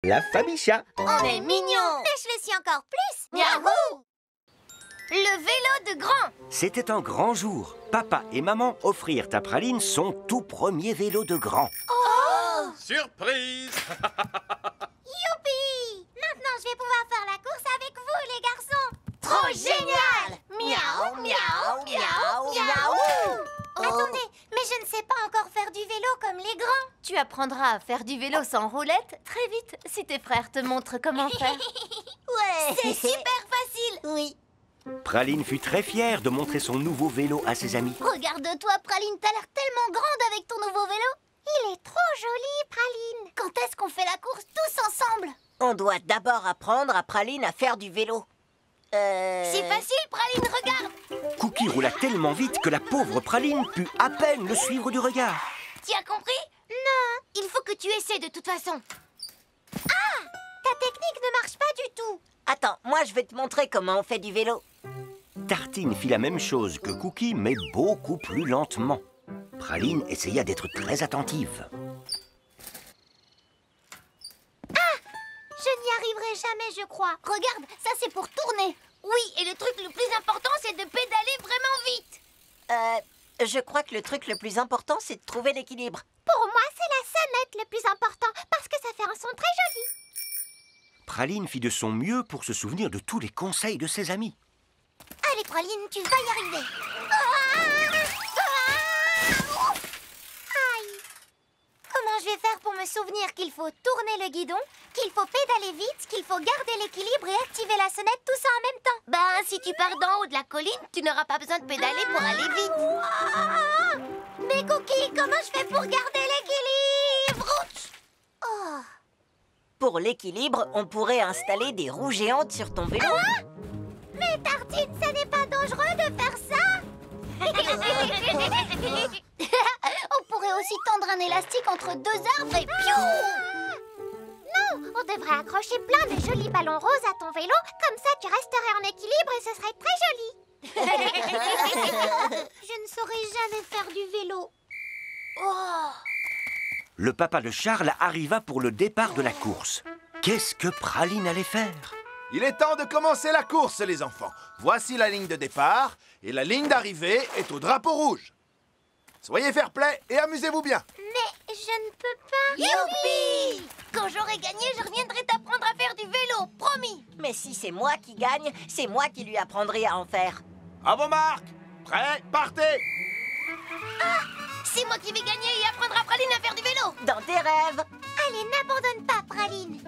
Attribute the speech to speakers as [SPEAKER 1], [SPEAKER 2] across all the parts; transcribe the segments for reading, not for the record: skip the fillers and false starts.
[SPEAKER 1] La famille chat.
[SPEAKER 2] On est mignons.
[SPEAKER 3] Mais je le suis encore plus.
[SPEAKER 2] Miaou. Le vélo de grand.
[SPEAKER 1] C'était un grand jour. Papa et maman offrirent à Praline son tout premier vélo de grand.
[SPEAKER 3] Oh!
[SPEAKER 4] Surprise!
[SPEAKER 3] Youpi! Maintenant, je vais pouvoir faire la course avec vous, les garçons.
[SPEAKER 2] Trop génial. Miaou, miaou, miaou, miaou.
[SPEAKER 3] Attendez, mais je ne sais pas encore faire du vélo comme les grands.
[SPEAKER 2] Tu apprendras à faire du vélo sans roulette très vite si tes frères te montrent comment faire.
[SPEAKER 3] Ouais. C'est super facile.
[SPEAKER 2] Oui.
[SPEAKER 1] Praline fut très fière de montrer son nouveau vélo à ses amis.
[SPEAKER 3] Regarde-toi, Praline, t'as l'air tellement grande avec ton nouveau vélo. Il est trop joli, Praline. Quand est-ce qu'on fait la course tous ensemble?
[SPEAKER 5] On doit d'abord apprendre à Praline à faire du vélo.
[SPEAKER 3] C'est facile, Praline, regarde.
[SPEAKER 1] Cookie roula tellement vite que la pauvre Praline put à peine le suivre du regard.
[SPEAKER 3] Tu as compris? Non. Il faut que tu essaies de toute façon. Ah! Ta technique ne marche pas du tout.
[SPEAKER 5] Attends, moi je vais te montrer comment on fait du vélo.
[SPEAKER 1] Tartine fit la même chose que Cookie, mais beaucoup plus lentement. Praline essaya d'être très attentive.
[SPEAKER 3] Je n'y arriverai jamais, je crois. Regarde, ça c'est pour tourner. Oui, et le truc le plus important, c'est de pédaler vraiment vite.
[SPEAKER 5] Je crois que le truc le plus important, c'est de trouver l'équilibre.
[SPEAKER 3] Pour moi, c'est la sonnette le plus important, parce que ça fait un son très joli.
[SPEAKER 1] Praline fit de son mieux pour se souvenir de tous les conseils de ses amis.
[SPEAKER 3] Allez, Praline, tu vas y arriver. Ah! Aïe! Comment je vais faire pour me souvenir qu'il faut tourner le guidon, qu'il faut pédaler vite, qu'il faut garder l'équilibre et activer la sonnette, tout ça en même temps?
[SPEAKER 2] Ben, si tu pars d'en haut de la colline, tu n'auras pas besoin de pédaler pour aller vite.
[SPEAKER 3] Ah! Mais Cookie, comment je fais pour garder l'équilibre? Oh!
[SPEAKER 5] Pour l'équilibre, on pourrait installer des roues géantes sur ton vélo.
[SPEAKER 3] Mais Tartine, ça n'est pas dangereux de faire ça? On pourrait aussi tendre un élastique entre deux arbres et piou! Non, on devrait accrocher plein de jolis ballons roses à ton vélo, comme ça tu resterais en équilibre et ce serait très joli. Je ne saurais jamais faire du vélo. Oh!
[SPEAKER 1] Le papa de Charles arriva pour le départ de la course. Qu'est-ce que Praline allait faire?
[SPEAKER 6] Il est temps de commencer la course, les enfants. Voici la ligne de départ et la ligne d'arrivée est au drapeau rouge. Soyez fair-play et amusez-vous bien.
[SPEAKER 3] Mais je ne peux pas.
[SPEAKER 2] Youpi! Quand j'aurai gagné, je reviendrai t'apprendre à faire du vélo, promis.
[SPEAKER 5] Mais si c'est moi qui gagne, c'est moi qui lui apprendrai à en faire.
[SPEAKER 6] À vos marques. Prêts, partez.
[SPEAKER 2] C'est moi qui vais gagner et apprendre à Praline à faire du vélo.
[SPEAKER 5] Dans tes rêves.
[SPEAKER 3] Allez, n'abandonne pas, Praline.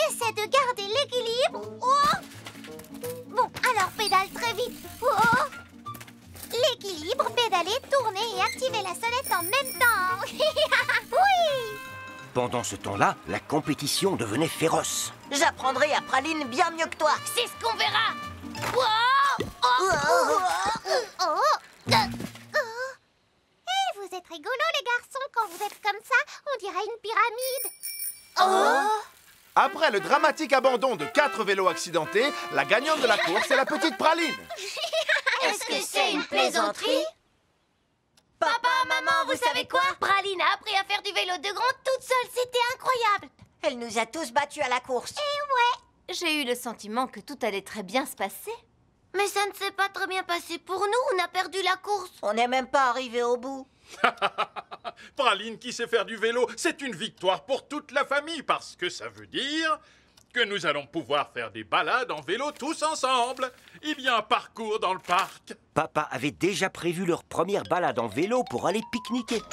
[SPEAKER 3] Essaie de garder l'équilibre. Oh! Bon, alors pédale très vite. Oh! L'équilibre, pédaler, tourner et activer la sonnette en même temps. Oui!
[SPEAKER 1] Pendant ce temps-là, la compétition devenait féroce.
[SPEAKER 5] J'apprendrai à Praline bien mieux que toi.
[SPEAKER 2] C'est ce qu'on verra. Wow!
[SPEAKER 3] Oh! Oh! Eh, vous êtes rigolos, les garçons. Quand vous êtes comme ça, on dirait une pyramide.
[SPEAKER 2] Oh!
[SPEAKER 6] Après le dramatique abandon de 4 vélos accidentés, la gagnante de la course est la petite Praline.
[SPEAKER 2] Est-ce que c'est une plaisanterie? Papa, maman, vous savez quoi? Praline a appris à faire du vélo de grand toute seule, c'était incroyable.
[SPEAKER 5] Elle nous a tous battus à la course.
[SPEAKER 2] J'ai eu le sentiment que tout allait très bien se passer. Mais ça ne s'est pas très bien passé pour nous, on a perdu la course.
[SPEAKER 5] On n'est même pas arrivé au bout.
[SPEAKER 4] Praline qui sait faire du vélo, c'est une victoire pour toute la famille parce que ça veut dire que nous allons pouvoir faire des balades en vélo tous ensemble. Il y a un parcours dans le parc.
[SPEAKER 1] Papa avait déjà prévu leur première balade en vélo pour aller pique-niquer.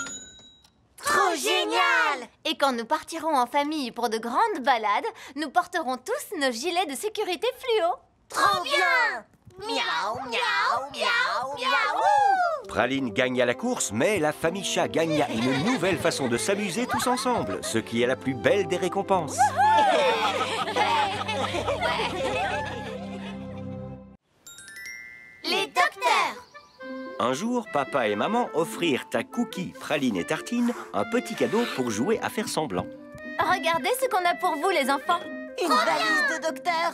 [SPEAKER 2] Trop génial! Et quand nous partirons en famille pour de grandes balades, nous porterons tous nos gilets de sécurité fluo.
[SPEAKER 3] Trop bien!
[SPEAKER 5] Miaou, miaou, miaou, miaou.
[SPEAKER 1] Praline gagna la course, mais la famille chat gagna une nouvelle façon de s'amuser tous ensemble, ce qui est la plus belle des récompenses.
[SPEAKER 2] Les docteurs!
[SPEAKER 1] Un jour, papa et maman offrirent à Cookie, Praline et Tartine un petit cadeau pour jouer à faire semblant.
[SPEAKER 2] Regardez ce qu'on a pour vous, les enfants.
[SPEAKER 5] Une valise de docteur.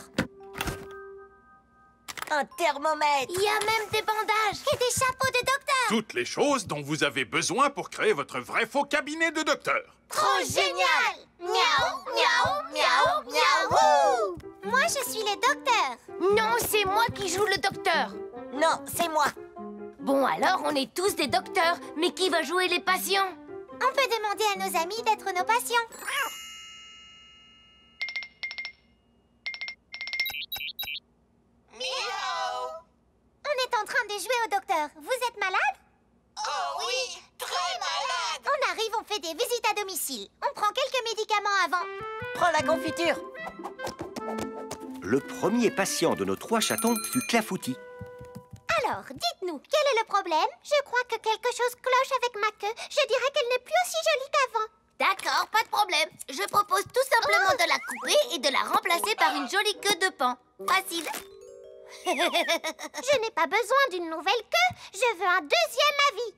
[SPEAKER 5] Un thermomètre.
[SPEAKER 2] Il y a même des bandages.
[SPEAKER 3] Et des chapeaux de docteur.
[SPEAKER 4] Toutes les choses dont vous avez besoin pour créer votre vrai faux cabinet de docteur.
[SPEAKER 3] Trop génial! Miaou, miaou, miaou, miaou! Moi, je suis le docteur.
[SPEAKER 2] Non, c'est moi qui joue le docteur.
[SPEAKER 5] Non, c'est moi.
[SPEAKER 2] Bon, alors, on est tous des docteurs. Mais qui va jouer les patients?
[SPEAKER 3] On peut demander à nos amis d'être nos patients.
[SPEAKER 2] Miaou!
[SPEAKER 3] On est en train de jouer au docteur. Vous êtes malade?
[SPEAKER 2] Oh oui, très malade!
[SPEAKER 3] On arrive, on fait des visites à domicile. On prend quelques médicaments avant.
[SPEAKER 5] Prends la confiture.
[SPEAKER 1] Le premier patient de nos 3 chatons fut Clafoutis.
[SPEAKER 3] Alors, dites-nous, quel est le problème? Je crois que quelque chose cloche avec ma queue. Je dirais qu'elle n'est plus aussi jolie qu'avant.
[SPEAKER 2] D'accord, pas de problème. Je propose tout simplement de la couper et de la remplacer par une jolie queue de paon. Facile.
[SPEAKER 3] Je n'ai pas besoin d'une nouvelle queue. Je veux un deuxième avis.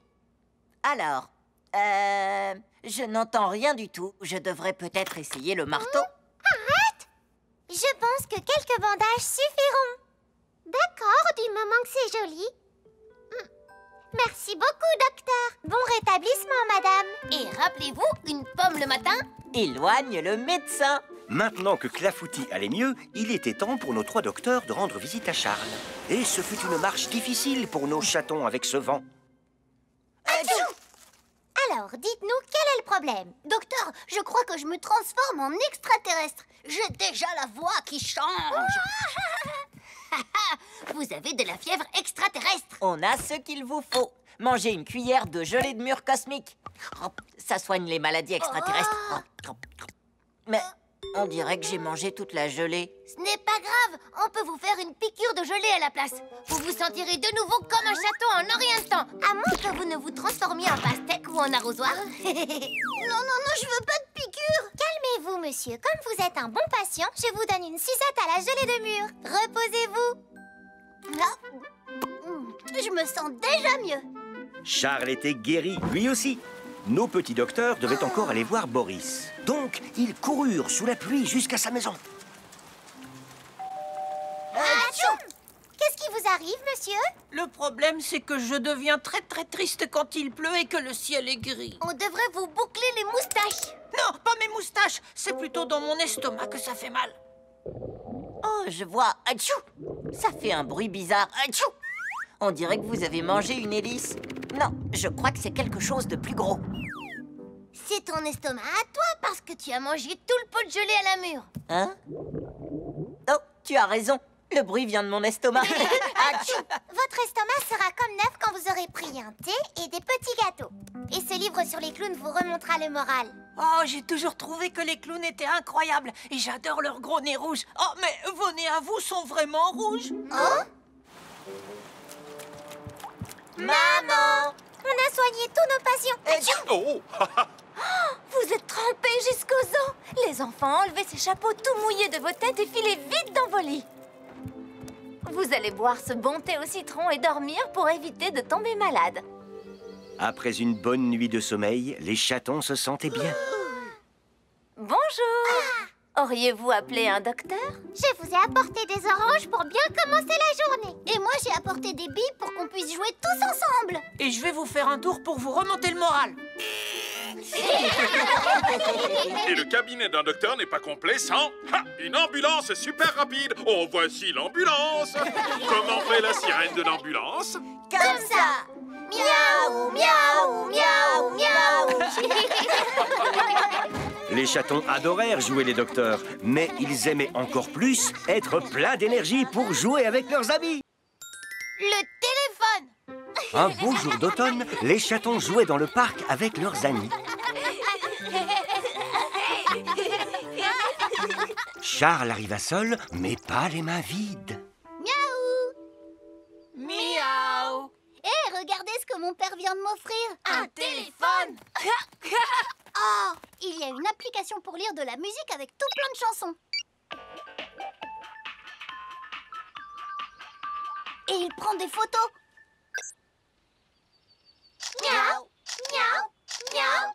[SPEAKER 5] Alors, je n'entends rien du tout. Je devrais peut-être essayer le marteau.
[SPEAKER 3] Arrête! Je pense que quelques bandages suffiront. D'accord, du moment que c'est joli. Merci beaucoup, docteur. Bon rétablissement, madame.
[SPEAKER 2] Et rappelez-vous, une pomme le matin?
[SPEAKER 5] Éloigne le médecin.
[SPEAKER 1] Maintenant que Clafoutis allait mieux, il était temps pour nos 3 docteurs de rendre visite à Charles. Et ce fut une marche difficile pour nos chatons avec ce vent.
[SPEAKER 3] Alors, dites-nous, quel est le problème?
[SPEAKER 2] Docteur, je crois que je me transforme en extraterrestre. J'ai déjà la voix qui change. Vous avez de la fièvre extraterrestre.
[SPEAKER 5] On a ce qu'il vous faut. Mangez une cuillère de gelée de mûre cosmique. Ça soigne les maladies extraterrestres. Mais on dirait que j'ai mangé toute la gelée.
[SPEAKER 2] Ce n'est pas grave, on peut vous faire une piqûre de gelée à la place. Vous vous sentirez de nouveau comme un chaton en un rien de temps. À moins que vous ne vous transformiez en pastèque ou en arrosoir.
[SPEAKER 3] Non, je veux pas de piqûre. Calmez-vous, monsieur. Comme vous êtes un bon patient, je vous donne une sucette à la gelée de mûre. Reposez-vous.
[SPEAKER 2] Je me sens déjà mieux.
[SPEAKER 1] Charles était guéri, lui aussi. Nos petits docteurs devaient encore aller voir Boris. Donc, ils coururent sous la pluie jusqu'à sa maison.
[SPEAKER 3] Qu'est-ce qui vous arrive, monsieur?
[SPEAKER 7] Le problème, c'est que je deviens très triste quand il pleut et que le ciel est gris.
[SPEAKER 2] On devrait vous boucler les moustaches.
[SPEAKER 7] Non, pas mes moustaches. C'est plutôt dans mon estomac que ça fait mal.
[SPEAKER 5] Oh, je vois. Atchou! Ça fait un bruit bizarre. Atchou! On dirait que vous avez mangé une hélice. Non, je crois que c'est quelque chose de plus gros.
[SPEAKER 2] C'est ton estomac à toi parce que tu as mangé tout le pot de gelée à la mûre.
[SPEAKER 5] Hein? Oh, tu as raison. Le bruit vient de mon estomac. Atchou!
[SPEAKER 3] Votre estomac sera comme neuf quand vous aurez pris un thé et des petits gâteaux. Et ce livre sur les clowns vous remontera le moral.
[SPEAKER 7] Oh, j'ai toujours trouvé que les clowns étaient incroyables et j'adore leurs gros nez rouges. Oh, mais vos nez à vous sont vraiment rouges.
[SPEAKER 3] Oh?
[SPEAKER 5] Maman!
[SPEAKER 3] On a soigné tous nos patients.
[SPEAKER 4] Oh!
[SPEAKER 2] Vous êtes trempés jusqu'aux os. Les enfants, enlevez ces chapeaux tout mouillés de vos têtes et filez vite dans vos lits. Vous allez boire ce bon thé au citron et dormir pour éviter de tomber malade.
[SPEAKER 1] Après une bonne nuit de sommeil, les chatons se sentaient bien.
[SPEAKER 2] Bonjour. Auriez-vous appelé un docteur?
[SPEAKER 3] Je vous ai apporté des oranges pour bien commencer la journée.
[SPEAKER 2] Et moi, j'ai apporté des billes pour qu'on puisse jouer tous ensemble.
[SPEAKER 7] Et je vais vous faire un tour pour vous remonter le moral.
[SPEAKER 4] Et le cabinet d'un docteur n'est pas complet sans une ambulance super rapide. Oh, voici l'ambulance. Comment fait la sirène de l'ambulance?
[SPEAKER 2] Comme ça. Miaou, miaou, miaou, miaou.
[SPEAKER 1] Les chatons adorèrent jouer les docteurs, mais ils aimaient encore plus être pleins d'énergie pour jouer avec leurs amis.
[SPEAKER 2] Le téléphone.
[SPEAKER 1] Un beau jour d'automne, les chatons jouaient dans le parc avec leurs amis. Charles arriva seul, mais pas les mains vides.
[SPEAKER 7] Miaou!
[SPEAKER 3] Hé, regardez ce que mon père vient de m'offrir.
[SPEAKER 2] Un téléphone.
[SPEAKER 3] Oh, il y a une application pour lire de la musique avec tout plein de chansons. Et il prend des photos. Miaou, miaou, miaou.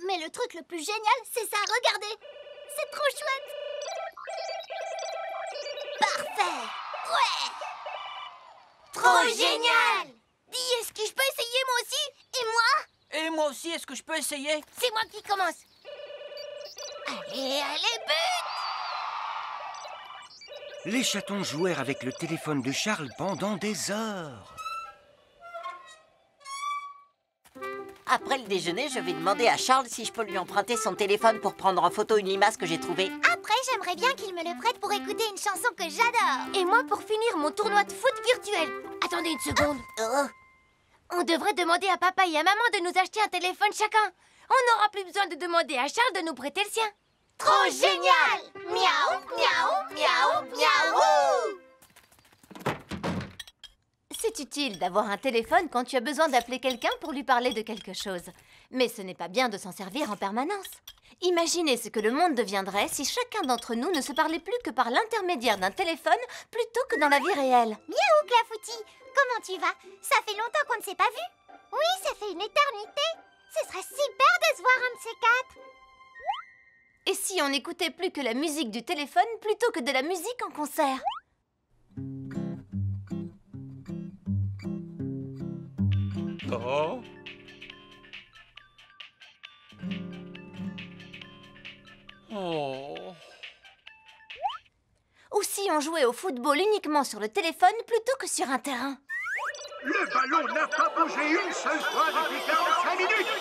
[SPEAKER 3] Mais le truc le plus génial, c'est ça, regardez. C'est trop chouette. Parfait. Ouais.
[SPEAKER 2] Trop génial. Dis, est-ce que je peux essayer moi aussi?
[SPEAKER 3] Et moi?
[SPEAKER 7] Et moi aussi, est-ce que je peux essayer?
[SPEAKER 3] C'est moi qui commence. Allez, allez, but!
[SPEAKER 1] Les chatons jouèrent avec le téléphone de Charles pendant des heures.
[SPEAKER 5] Après le déjeuner, je vais demander à Charles si je peux lui emprunter son téléphone pour prendre en photo une limace que j'ai trouvée.
[SPEAKER 3] Après, j'aimerais bien qu'il me le prête pour écouter une chanson que j'adore.
[SPEAKER 2] Et moi pour finir mon tournoi de foot virtuel. Attendez une seconde. On devrait demander à papa et à maman de nous acheter un téléphone chacun. On n'aura plus besoin de demander à Charles de nous prêter le sien.
[SPEAKER 3] Trop génial! Miaou, miaou, miaou, miaou!
[SPEAKER 2] C'est utile d'avoir un téléphone quand tu as besoin d'appeler quelqu'un pour lui parler de quelque chose. Mais ce n'est pas bien de s'en servir en permanence. Imaginez ce que le monde deviendrait si chacun d'entre nous ne se parlait plus que par l'intermédiaire d'un téléphone plutôt que dans la vie réelle.
[SPEAKER 3] Miaou, Clafoutis! Comment tu vas? Ça fait longtemps qu'on ne s'est pas vu. Oui, ça fait une éternité. Ce serait super de se voir un de ces quatre.
[SPEAKER 2] Et si on n'écoutait plus que la musique du téléphone plutôt que de la musique en concert?
[SPEAKER 4] Oh. Oh.
[SPEAKER 2] Ou si on jouait au football uniquement sur le téléphone plutôt que sur un terrain?
[SPEAKER 8] Le ballon n'a pas bougé une seule fois depuis 45 minutes.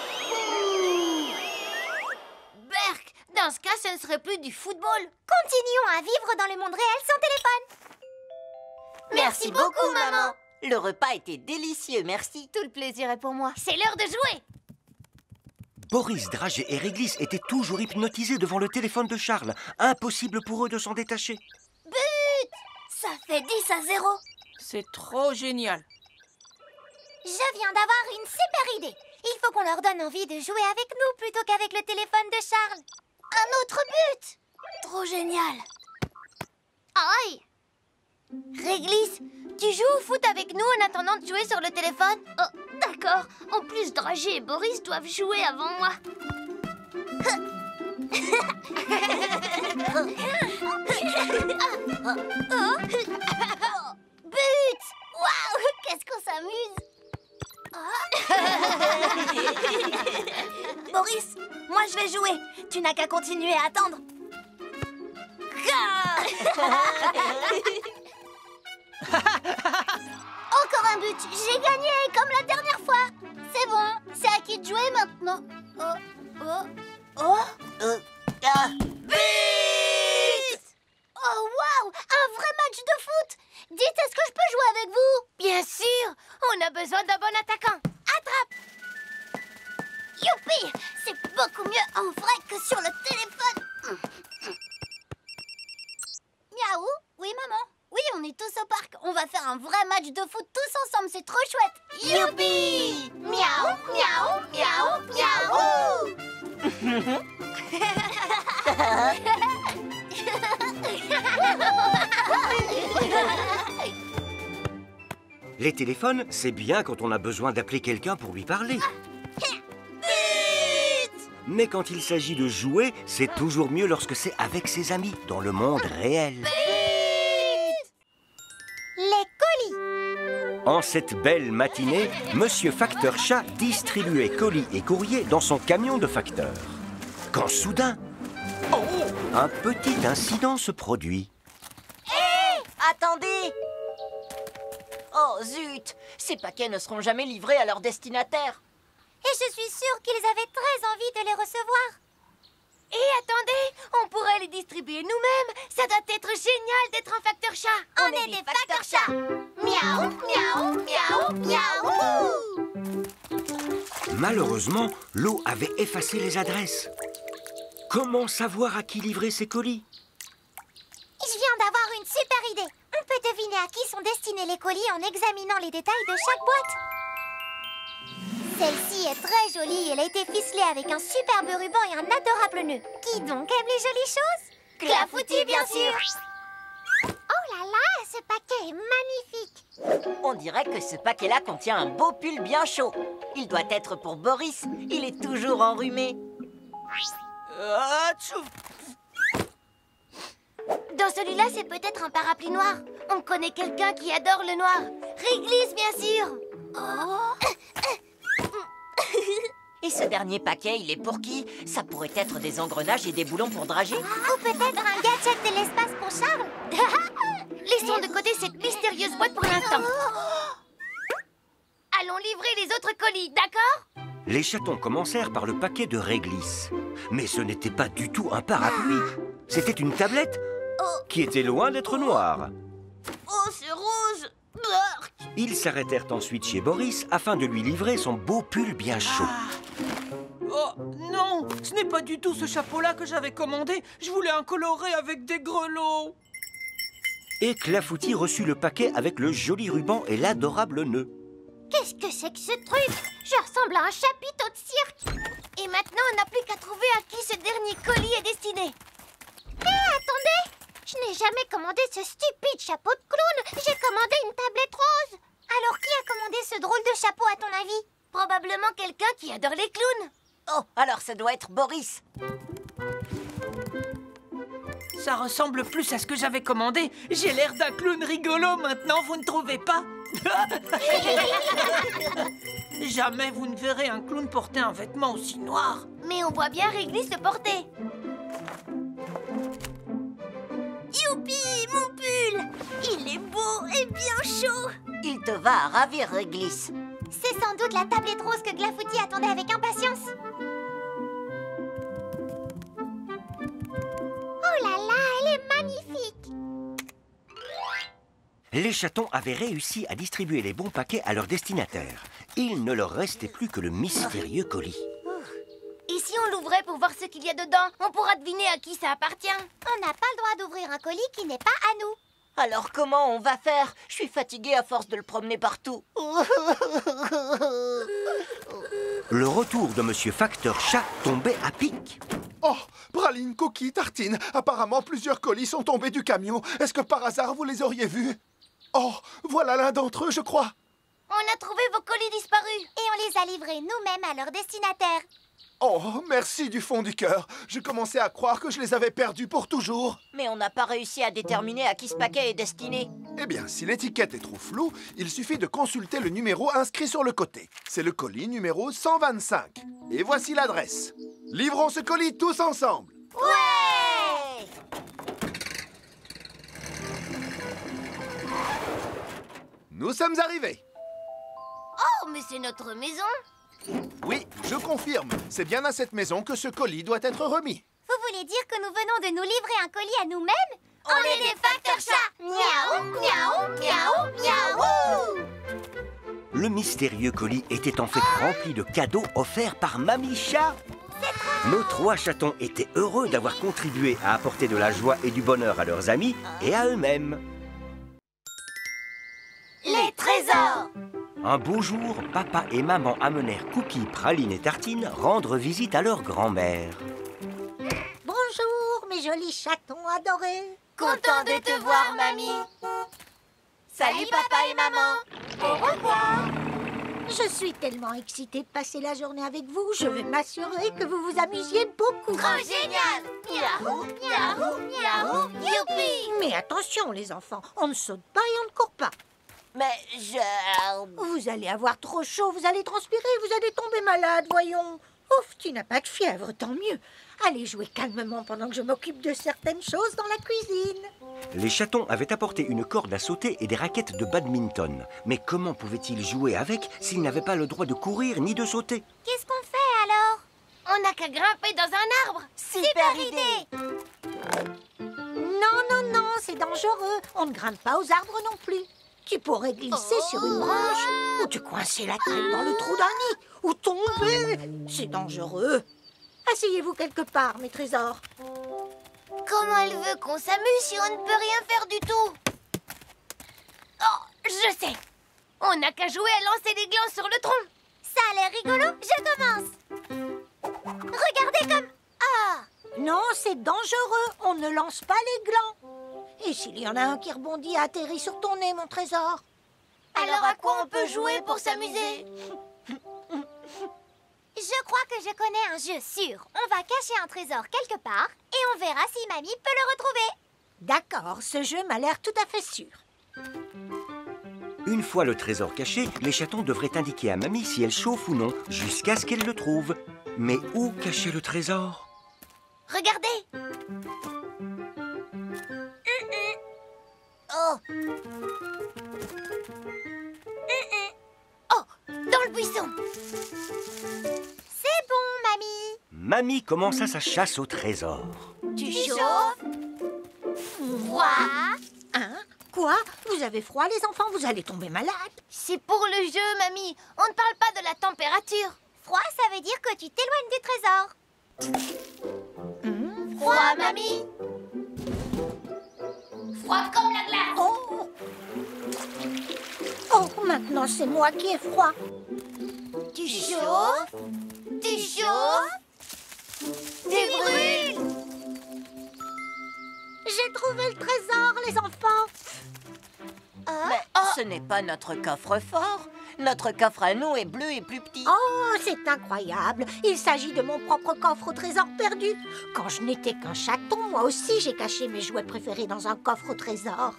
[SPEAKER 2] Berk, dans ce cas, ce ne serait plus du football.
[SPEAKER 3] Continuons à vivre dans le monde réel sans téléphone.
[SPEAKER 2] Merci beaucoup, maman.
[SPEAKER 5] Le repas était délicieux, merci.
[SPEAKER 2] Tout le plaisir est pour moi.
[SPEAKER 3] C'est l'heure de jouer.
[SPEAKER 1] Boris, Dragé et Réglisse étaient toujours hypnotisés devant le téléphone de Charles. Impossible pour eux de s'en détacher.
[SPEAKER 2] But! Ça fait 10-0.
[SPEAKER 7] C'est trop génial.
[SPEAKER 3] Je viens d'avoir une super idée. Il faut qu'on leur donne envie de jouer avec nous plutôt qu'avec le téléphone de Charles. Un autre but!
[SPEAKER 2] Trop génial.
[SPEAKER 3] Aïe!
[SPEAKER 2] Réglisse, tu joues au foot avec nous en attendant de jouer sur le téléphone?
[SPEAKER 3] Oh, d'accord. En plus, Dragé et Boris doivent jouer avant moi. But! Waouh! Qu'est-ce qu'on s'amuse!
[SPEAKER 2] Boris, moi je vais jouer. Tu n'as qu'à continuer à attendre.
[SPEAKER 3] Encore un but! J'ai gagné, comme la dernière fois! C'est bon, c'est à qui de jouer maintenant.
[SPEAKER 2] But!
[SPEAKER 3] Oh, waouh! Un vrai match de foot! Dites, est-ce que je peux jouer avec vous?
[SPEAKER 2] Bien sûr, on a besoin d'un bon attaquant.
[SPEAKER 3] Attrape! Youpi! C'est beaucoup mieux en vrai que sur le téléphone. Miaou? Oui, maman? Oui, on est tous au parc. On va faire un vrai match de foot tous ensemble, c'est trop chouette.
[SPEAKER 2] Youpi!
[SPEAKER 3] Miaou, miaou, miaou, miaou!
[SPEAKER 1] Les téléphones, c'est bien quand on a besoin d'appeler quelqu'un pour lui parler. Mais quand il s'agit de jouer, c'est toujours mieux lorsque c'est avec ses amis, dans le monde réel.
[SPEAKER 3] Les colis.
[SPEAKER 1] En cette belle matinée, Monsieur Facteur Chat distribuait colis et courriers dans son camion de facteur. Quand soudain, un petit incident se produit.
[SPEAKER 5] Attendez! Oh zut! Ces paquets ne seront jamais livrés à leur destinataire.
[SPEAKER 3] Et je suis sûre qu'ils avaient très envie de les recevoir.
[SPEAKER 2] Et attendez, on pourrait les distribuer nous-mêmes. Ça doit être génial d'être un facteur chat.
[SPEAKER 3] On est des facteurs chats. Miaou, miaou, miaou, miaou.
[SPEAKER 1] Malheureusement, l'eau avait effacé les adresses. Comment savoir à qui livrer ces colis?
[SPEAKER 3] Je viens d'avoir une super idée. On peut deviner à qui sont destinés les colis en examinant les détails de chaque boîte. Celle-ci est très jolie. Elle a été ficelée avec un superbe ruban et un adorable nœud. Qui donc aime les jolies choses?
[SPEAKER 2] Clafoutis, bien sûr.
[SPEAKER 3] Oh là là, ce paquet est magnifique.
[SPEAKER 5] On dirait que ce paquet-là contient un beau pull bien chaud. Il doit être pour Boris. Il est toujours enrhumé.
[SPEAKER 2] Dans celui-là, c'est peut-être un parapluie noir. On connaît quelqu'un qui adore le noir. Réglisse, bien sûr.
[SPEAKER 5] Et ce dernier paquet, il est pour qui? Ça pourrait être des engrenages et des boulons pour drager.
[SPEAKER 3] Ou peut-être un gadget de l'espace pour Charles.
[SPEAKER 2] Laissons de côté cette mystérieuse boîte pour l'instant. Allons livrer les autres colis, d'accord?
[SPEAKER 1] Les chatons commencèrent par le paquet de réglisse. Mais ce n'était pas du tout un parapluie. C'était une tablette qui était loin d'être noire.
[SPEAKER 2] Oh, c'est rouge! Brrr.
[SPEAKER 1] Ils s'arrêtèrent ensuite chez Boris afin de lui livrer son beau pull bien chaud.
[SPEAKER 7] Oh, non, ce n'est pas du tout ce chapeau-là que j'avais commandé. Je voulais un coloré avec des grelots.
[SPEAKER 1] Et Clafoutis reçut le paquet avec le joli ruban et l'adorable nœud.
[SPEAKER 3] Qu'est-ce que c'est que ce truc? Je ressemble à un chapiteau de cirque.
[SPEAKER 2] Et maintenant, on n'a plus qu'à trouver à qui ce dernier colis est destiné.
[SPEAKER 3] Attendez! Je n'ai jamais commandé ce stupide chapeau de clown. J'ai commandé une tablette rose. Alors qui a commandé ce drôle de chapeau à ton avis?
[SPEAKER 2] Probablement quelqu'un qui adore les clowns.
[SPEAKER 5] Oh, alors ça doit être Boris.
[SPEAKER 7] Ça ressemble plus à ce que j'avais commandé. J'ai l'air d'un clown rigolo maintenant, vous ne trouvez pas? Jamais vous ne verrez un clown porter un vêtement aussi noir.
[SPEAKER 2] Mais on voit bien Réglisse le porter. Youpi, mon pull! Il est beau et bien chaud.
[SPEAKER 5] Il te va à ravir, Réglisse.
[SPEAKER 3] C'est sans doute la tablette rose que Glafoutis attendait avec impatience. Oh là là, elle est magnifique!
[SPEAKER 1] Les chatons avaient réussi à distribuer les bons paquets à leurs destinataires. Il ne leur restait plus que le mystérieux colis.
[SPEAKER 2] Et si on l'ouvrait pour voir ce qu'il y a dedans, on pourra deviner à qui ça appartient.
[SPEAKER 3] On n'a pas le droit d'ouvrir un colis qui n'est pas à nous.
[SPEAKER 5] Alors comment on va faire? Je suis fatiguée à force de le promener partout.
[SPEAKER 1] Le retour de Monsieur Facteur Chat tombait à pic.
[SPEAKER 6] Oh, praline, coquille, tartine. Apparemment, plusieurs colis sont tombés du camion. Est-ce que par hasard, vous les auriez vus? Oh, voilà l'un d'entre eux, je crois.
[SPEAKER 2] On a trouvé vos colis disparus.
[SPEAKER 3] Et on les a livrés nous-mêmes à leur destinataire.
[SPEAKER 6] Oh, merci du fond du cœur. Je commençais à croire que je les avais perdus pour toujours.
[SPEAKER 5] Mais on n'a pas réussi à déterminer à qui ce paquet est destiné.
[SPEAKER 6] Eh bien, si l'étiquette est trop floue, il suffit de consulter le numéro inscrit sur le côté. C'est le colis numéro 125. Et voici l'adresse. Livrons ce colis tous ensemble.
[SPEAKER 2] Ouais!
[SPEAKER 6] Nous sommes arrivés.
[SPEAKER 2] Oh, mais c'est notre maison.
[SPEAKER 6] Oui, je confirme. C'est bien à cette maison que ce colis doit être remis.
[SPEAKER 3] Vous voulez dire que nous venons de nous livrer un colis à nous-mêmes?
[SPEAKER 2] On est des facteurs chats. Miaou, miaou, miaou, miaou.
[SPEAKER 1] Le mystérieux colis était en fait rempli de cadeaux offerts par Mamie Chat. Nos trois chatons étaient heureux d'avoir contribué à apporter de la joie et du bonheur à leurs amis et à eux-mêmes.
[SPEAKER 2] Les trésors.
[SPEAKER 1] Un beau jour, papa et maman amenèrent Cookie, Praline et Tartine rendre visite à leur grand-mère.
[SPEAKER 9] Bonjour, mes jolis chatons adorés.
[SPEAKER 2] Content de te voir, mamie. Salut, papa et maman. Au revoir.
[SPEAKER 9] Je suis tellement excitée de passer la journée avec vous. Je vais m'assurer que vous vous amusiez beaucoup.
[SPEAKER 2] Oh, génial. Miaou, miaou, miaou, youpi.
[SPEAKER 9] Mais attention, les enfants, on ne saute pas et on ne court pas.
[SPEAKER 5] Mais je...
[SPEAKER 9] Vous allez avoir trop chaud, vous allez transpirer, vous allez tomber malade, voyons. Ouf, tu n'as pas de fièvre, tant mieux. Allez jouer calmement pendant que je m'occupe de certaines choses dans la cuisine.
[SPEAKER 1] Les chatons avaient apporté une corde à sauter et des raquettes de badminton. Mais comment pouvaient-ils jouer avec s'ils n'avaient pas le droit de courir ni de sauter?
[SPEAKER 3] Qu'est-ce qu'on fait alors?
[SPEAKER 2] On n'a qu'à grimper dans un arbre.
[SPEAKER 5] Super idée.
[SPEAKER 9] Non, non, non, c'est dangereux. On ne grimpe pas aux arbres non plus. Tu pourrais glisser sur une branche, ou te coincer la tête dans le trou d'un nid, ou tomber. C'est dangereux. Asseyez-vous quelque part, mes trésors.
[SPEAKER 2] Comment elle veut qu'on s'amuse si on ne peut rien faire du tout? Oh, je sais. On n'a qu'à jouer à lancer des glands sur le tronc.
[SPEAKER 3] Ça a l'air rigolo, je commence. Regardez comme... Ah!
[SPEAKER 9] Non, c'est dangereux. On ne lance pas les glands. Et s'il y en a un qui rebondit et atterrit sur ton nez, mon trésor?
[SPEAKER 2] Alors à quoi on peut jouer pour s'amuser?
[SPEAKER 3] Je crois que je connais un jeu sûr. On va cacher un trésor quelque part et on verra si mamie peut le retrouver.
[SPEAKER 9] D'accord, ce jeu m'a l'air tout à fait sûr.
[SPEAKER 1] Une fois le trésor caché, les chatons devraient indiquer à Mamie si elle chauffe ou non, jusqu'à ce qu'elle le trouve. Mais où cacher le trésor?
[SPEAKER 2] Regardez!
[SPEAKER 3] Oh! Oh! Dans le buisson! C'est bon, mamie!
[SPEAKER 1] Mamie commença sa chasse au trésor.
[SPEAKER 3] Tu chauffes? Froid?
[SPEAKER 9] Hein? Quoi? Vous avez froid, les enfants? Vous allez tomber malade.
[SPEAKER 2] C'est pour le jeu, mamie. On ne parle pas de la température.
[SPEAKER 3] Froid, ça veut dire que tu t'éloignes du trésor.
[SPEAKER 2] Froid, mamie. Froid comme la glace.
[SPEAKER 9] Oh! Oh, maintenant c'est moi qui ai froid.
[SPEAKER 2] Tu chauffes? Tu chauffes? Tu brûles?
[SPEAKER 9] J'ai trouvé le trésor, les enfants.
[SPEAKER 5] Mais ce n'est pas notre coffre-fort. Notre coffre à nous est bleu et plus petit.
[SPEAKER 9] Oh, c'est incroyable. Il s'agit de mon propre coffre au trésor perdu. Quand je n'étais qu'un chaton, moi aussi j'ai caché mes jouets préférés dans un coffre au trésor.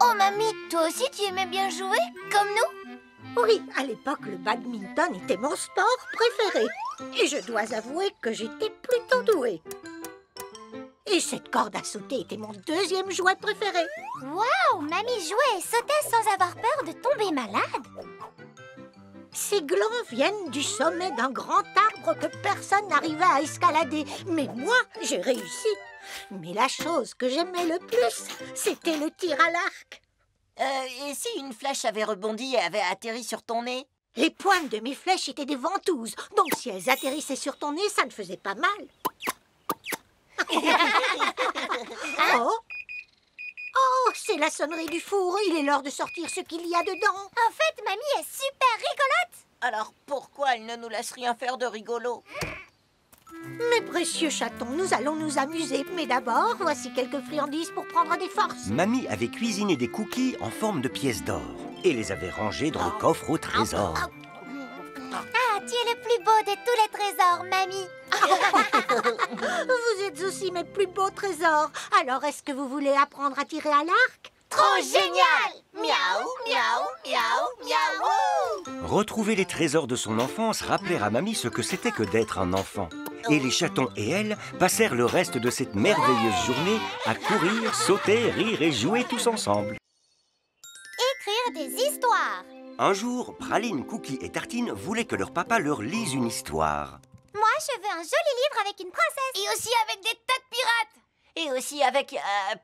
[SPEAKER 2] Oh, mamie, toi aussi tu aimais bien jouer, comme nous?
[SPEAKER 9] Oui, à l'époque, le badminton était mon sport préféré. Et je dois avouer que j'étais plutôt douée. Et cette corde à sauter était mon deuxième jouet préféré.
[SPEAKER 3] Waouh! Mamie jouait et sautait sans avoir peur de tomber malade.
[SPEAKER 9] Ces glands viennent du sommet d'un grand arbre que personne n'arrivait à escalader. Mais moi, j'ai réussi. Mais la chose que j'aimais le plus, c'était le tir à l'arc.
[SPEAKER 5] Et si une flèche avait rebondi et avait atterri sur ton nez?
[SPEAKER 9] Les pointes de mes flèches étaient des ventouses. Donc si elles atterrissaient sur ton nez, ça ne faisait pas mal. Oh! Oh, c'est la sonnerie du four. Il est l'heure de sortir ce qu'il y a dedans.
[SPEAKER 3] En fait, mamie est super rigolote.
[SPEAKER 5] Alors pourquoi elle ne nous laisse rien faire de rigolo?
[SPEAKER 9] Mes précieux chatons, nous allons nous amuser. Mais d'abord, voici quelques friandises pour prendre des forces.
[SPEAKER 1] Mamie avait cuisiné des cookies en forme de pièces d'or et les avait rangés dans le coffre au trésor.
[SPEAKER 3] Ah, tu es le plus beau de tous les trésors, mamie.
[SPEAKER 9] Vous êtes aussi mes plus beaux trésors. Alors, est-ce que vous voulez apprendre à tirer à l'arc?
[SPEAKER 3] Trop génial!
[SPEAKER 2] Miaou, miaou, miaou, miaou.
[SPEAKER 1] Retrouver les trésors de son enfance rappelait à Mamie ce que c'était que d'être un enfant. Et les chatons et elle passèrent le reste de cette merveilleuse journée à courir, sauter, rire et jouer tous ensemble.
[SPEAKER 3] Écrire des histoires.
[SPEAKER 1] Un jour, Praline, Cookie et Tartine voulaient que leur papa leur lise une histoire.
[SPEAKER 3] Moi, je veux un joli livre avec une princesse.
[SPEAKER 2] Et aussi avec des tas de pirates.
[SPEAKER 5] Et aussi avec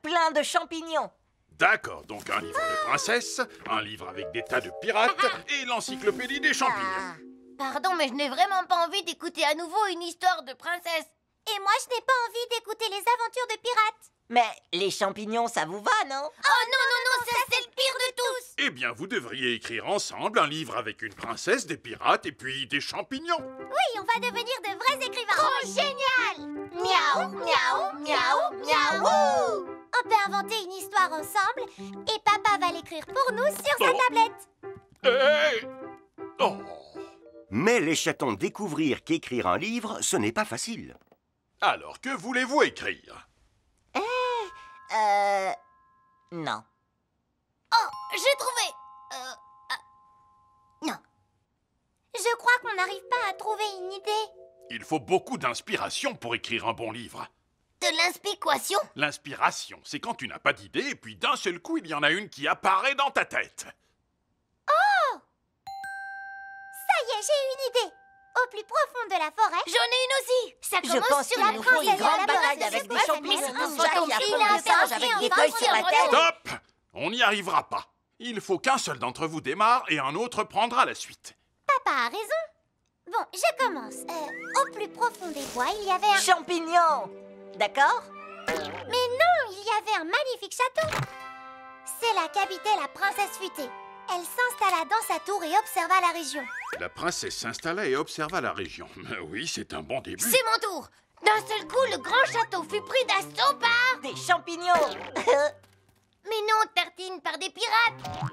[SPEAKER 5] plein de champignons.
[SPEAKER 4] D'accord, donc un livre de princesse, un livre avec des tas de pirates et l'encyclopédie des champignons.
[SPEAKER 2] Pardon, mais je n'ai vraiment pas envie d'écouter à nouveau une histoire de princesse.
[SPEAKER 3] Et moi, je n'ai pas envie d'écouter les aventures de pirates.
[SPEAKER 5] Mais les champignons, ça vous va, non?
[SPEAKER 2] Oh non, non, non, ça c'est le pire de tous.
[SPEAKER 4] Eh bien, vous devriez écrire ensemble un livre avec une princesse, des pirates et puis des champignons.
[SPEAKER 3] Oui, on va devenir de vrais écrivains.
[SPEAKER 2] Trop génial. Miaou, miaou, miaou, miaou.
[SPEAKER 3] On peut inventer une histoire ensemble et papa va l'écrire pour nous sur sa tablette.
[SPEAKER 4] Hey! Oh!
[SPEAKER 1] Mais les chatons découvrirent qu'écrire un livre, ce n'est pas facile.
[SPEAKER 4] Alors, que voulez-vous écrire?
[SPEAKER 5] Non.
[SPEAKER 2] Oh, j'ai trouvé.
[SPEAKER 3] Non. Je crois qu'on n'arrive pas à trouver une idée.
[SPEAKER 4] Il faut beaucoup d'inspiration pour écrire un bon livre.
[SPEAKER 2] De l'inspiration?
[SPEAKER 4] L'inspiration, c'est quand tu n'as pas d'idée et puis d'un seul coup, il y en a une qui apparaît dans ta tête.
[SPEAKER 3] Oh! Ça y est, j'ai une idée. Au plus profond de la forêt...
[SPEAKER 2] J'en ai une aussi.
[SPEAKER 3] Ça
[SPEAKER 5] Je
[SPEAKER 3] commence
[SPEAKER 5] pense
[SPEAKER 3] sur
[SPEAKER 5] qu'il
[SPEAKER 3] la
[SPEAKER 5] nous faut une
[SPEAKER 3] princesse
[SPEAKER 5] grande
[SPEAKER 3] de la
[SPEAKER 5] bataille
[SPEAKER 3] princesse.
[SPEAKER 5] avec des
[SPEAKER 3] Ouais,
[SPEAKER 5] champignons.
[SPEAKER 3] mais
[SPEAKER 5] Tout
[SPEAKER 3] c'est
[SPEAKER 5] ça
[SPEAKER 3] un
[SPEAKER 5] qui affronte
[SPEAKER 3] il a
[SPEAKER 5] des singes avec des feuilles sur la tête.
[SPEAKER 4] Stop! On n'y arrivera pas. Il faut qu'un seul d'entre vous démarre et un autre prendra la suite.
[SPEAKER 3] Papa a raison. Bon, je commence. Au plus profond des bois, il y avait un...
[SPEAKER 5] Champignons! D'accord?
[SPEAKER 3] Mais non, il y avait un magnifique château. C'est là qu'habitait la princesse futée. Elle s'installa dans sa tour et observa la région.
[SPEAKER 4] La princesse s'installa et observa la région. Oui, c'est un bon début.
[SPEAKER 2] C'est mon tour. D'un seul coup, le grand château fut pris d'assaut par...
[SPEAKER 5] Des champignons!
[SPEAKER 2] Mais non, Tartine, par des pirates.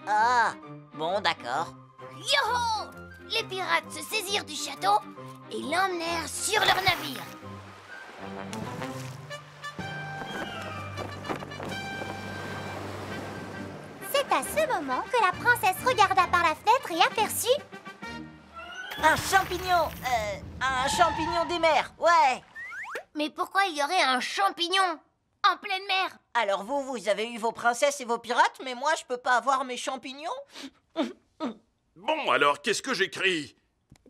[SPEAKER 5] Ah, bon, d'accord.
[SPEAKER 2] Yoho! Les pirates se saisirent du château et l'emmenèrent sur leur navire.
[SPEAKER 3] C'est à ce moment que la princesse regarda par la fenêtre et aperçut...
[SPEAKER 5] Un champignon des mers, ouais.
[SPEAKER 3] Mais pourquoi il y aurait un champignon en pleine mer?
[SPEAKER 5] Alors vous avez eu vos princesses et vos pirates, mais moi, je peux pas avoir mes champignons?
[SPEAKER 4] Bon, alors, qu'est-ce que j'écris?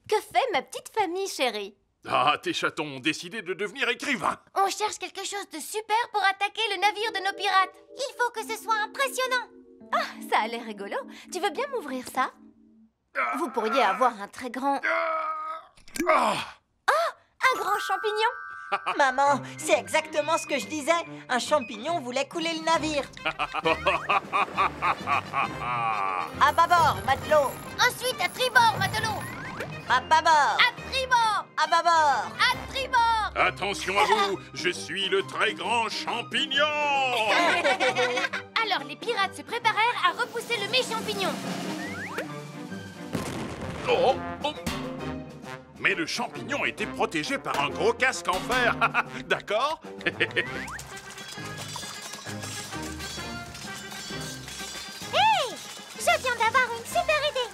[SPEAKER 2] Que fait ma petite famille, chérie?
[SPEAKER 4] Ah, tes chatons ont décidé de devenir écrivains.
[SPEAKER 3] On cherche quelque chose de super pour attaquer le navire de nos pirates. Il faut que ce soit impressionnant.
[SPEAKER 2] Ah, ça a l'air rigolo. Tu veux bien m'ouvrir ça? Vous pourriez avoir un très grand... un grand champignon.
[SPEAKER 5] Maman, c'est exactement ce que je disais. Un champignon voulait couler le navire. À bâbord, matelot.
[SPEAKER 3] Ensuite, à tribord, matelot.
[SPEAKER 5] À bâbord.
[SPEAKER 3] À tribord.
[SPEAKER 5] À bâbord.
[SPEAKER 3] À tribord.
[SPEAKER 4] Attention à vous, je suis le très grand champignon.
[SPEAKER 3] Alors, les pirates se préparèrent à repousser le méchampignon.
[SPEAKER 4] Oh, oh. Mais le champignon était protégé par un gros casque en fer. D'accord?
[SPEAKER 3] Hey! Je viens d'avoir une super idée.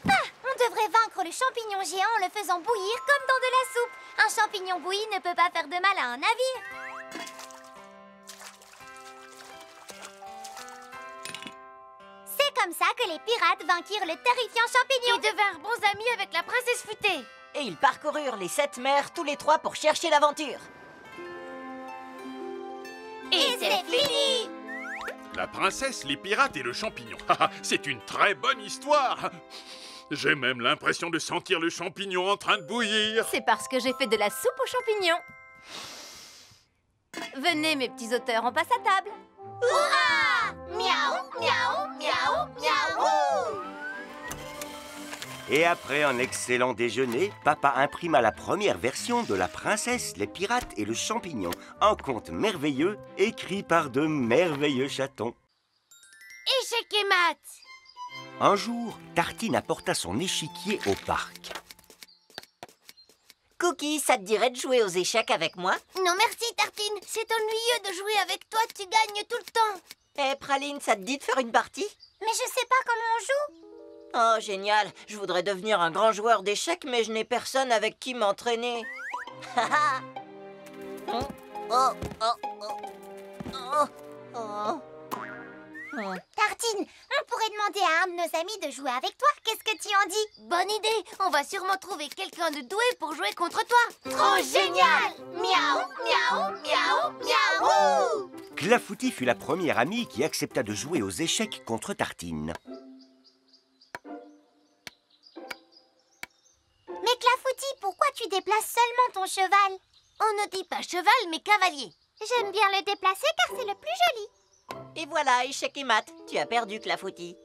[SPEAKER 3] Ah, on devrait vaincre le champignon géant en le faisant bouillir comme dans de la soupe. Un champignon bouilli ne peut pas faire de mal à un navire. C'est comme ça que les pirates vainquirent le terrifiant champignon. Et devinrent bons amis avec la princesse futée.
[SPEAKER 5] Et ils parcoururent les 7 mers tous les 3 pour chercher l'aventure.
[SPEAKER 3] Et c'est fini!
[SPEAKER 4] La princesse, les pirates et le champignon. C'est une très bonne histoire. J'ai même l'impression de sentir le champignon en train de bouillir.
[SPEAKER 2] C'est parce que j'ai fait de la soupe aux champignons. Venez, mes petits auteurs, on passe à table.
[SPEAKER 3] Hurrah! Miaou, miaou, miaou, miaou!
[SPEAKER 1] Et après un excellent déjeuner, papa imprima la première version de La princesse, les pirates et le champignon. Un conte merveilleux écrit par de merveilleux chatons.
[SPEAKER 3] Échec et mat!
[SPEAKER 1] Un jour, Tartine apporta son échiquier au parc.
[SPEAKER 5] Cookie, ça te dirait de jouer aux échecs avec moi?
[SPEAKER 3] Non merci, Tartine. C'est ennuyeux de jouer avec toi, tu gagnes tout le temps.
[SPEAKER 5] Eh, Praline, ça te dit de faire une partie?
[SPEAKER 3] Mais je sais pas comment on joue.
[SPEAKER 5] Oh, génial. Je voudrais devenir un grand joueur d'échecs, mais je n'ai personne avec qui m'entraîner. Oh, oh, oh, oh, oh.
[SPEAKER 3] Tartine, on pourrait demander à un de nos amis de jouer avec toi. Qu'est-ce que tu en dis? Bonne idée. On va sûrement trouver quelqu'un de doué pour jouer contre toi. Trop génial! Miaou, miaou, miaou, miaou!
[SPEAKER 1] Clafoutis fut la première amie qui accepta de jouer aux échecs contre Tartine.
[SPEAKER 3] Mais Clafoutis, pourquoi tu déplaces seulement ton cheval? On ne dit pas cheval, mais cavalier. J'aime bien le déplacer car c'est le plus joli.
[SPEAKER 5] Et voilà, échec et mat. Tu as perdu, Clafoutis.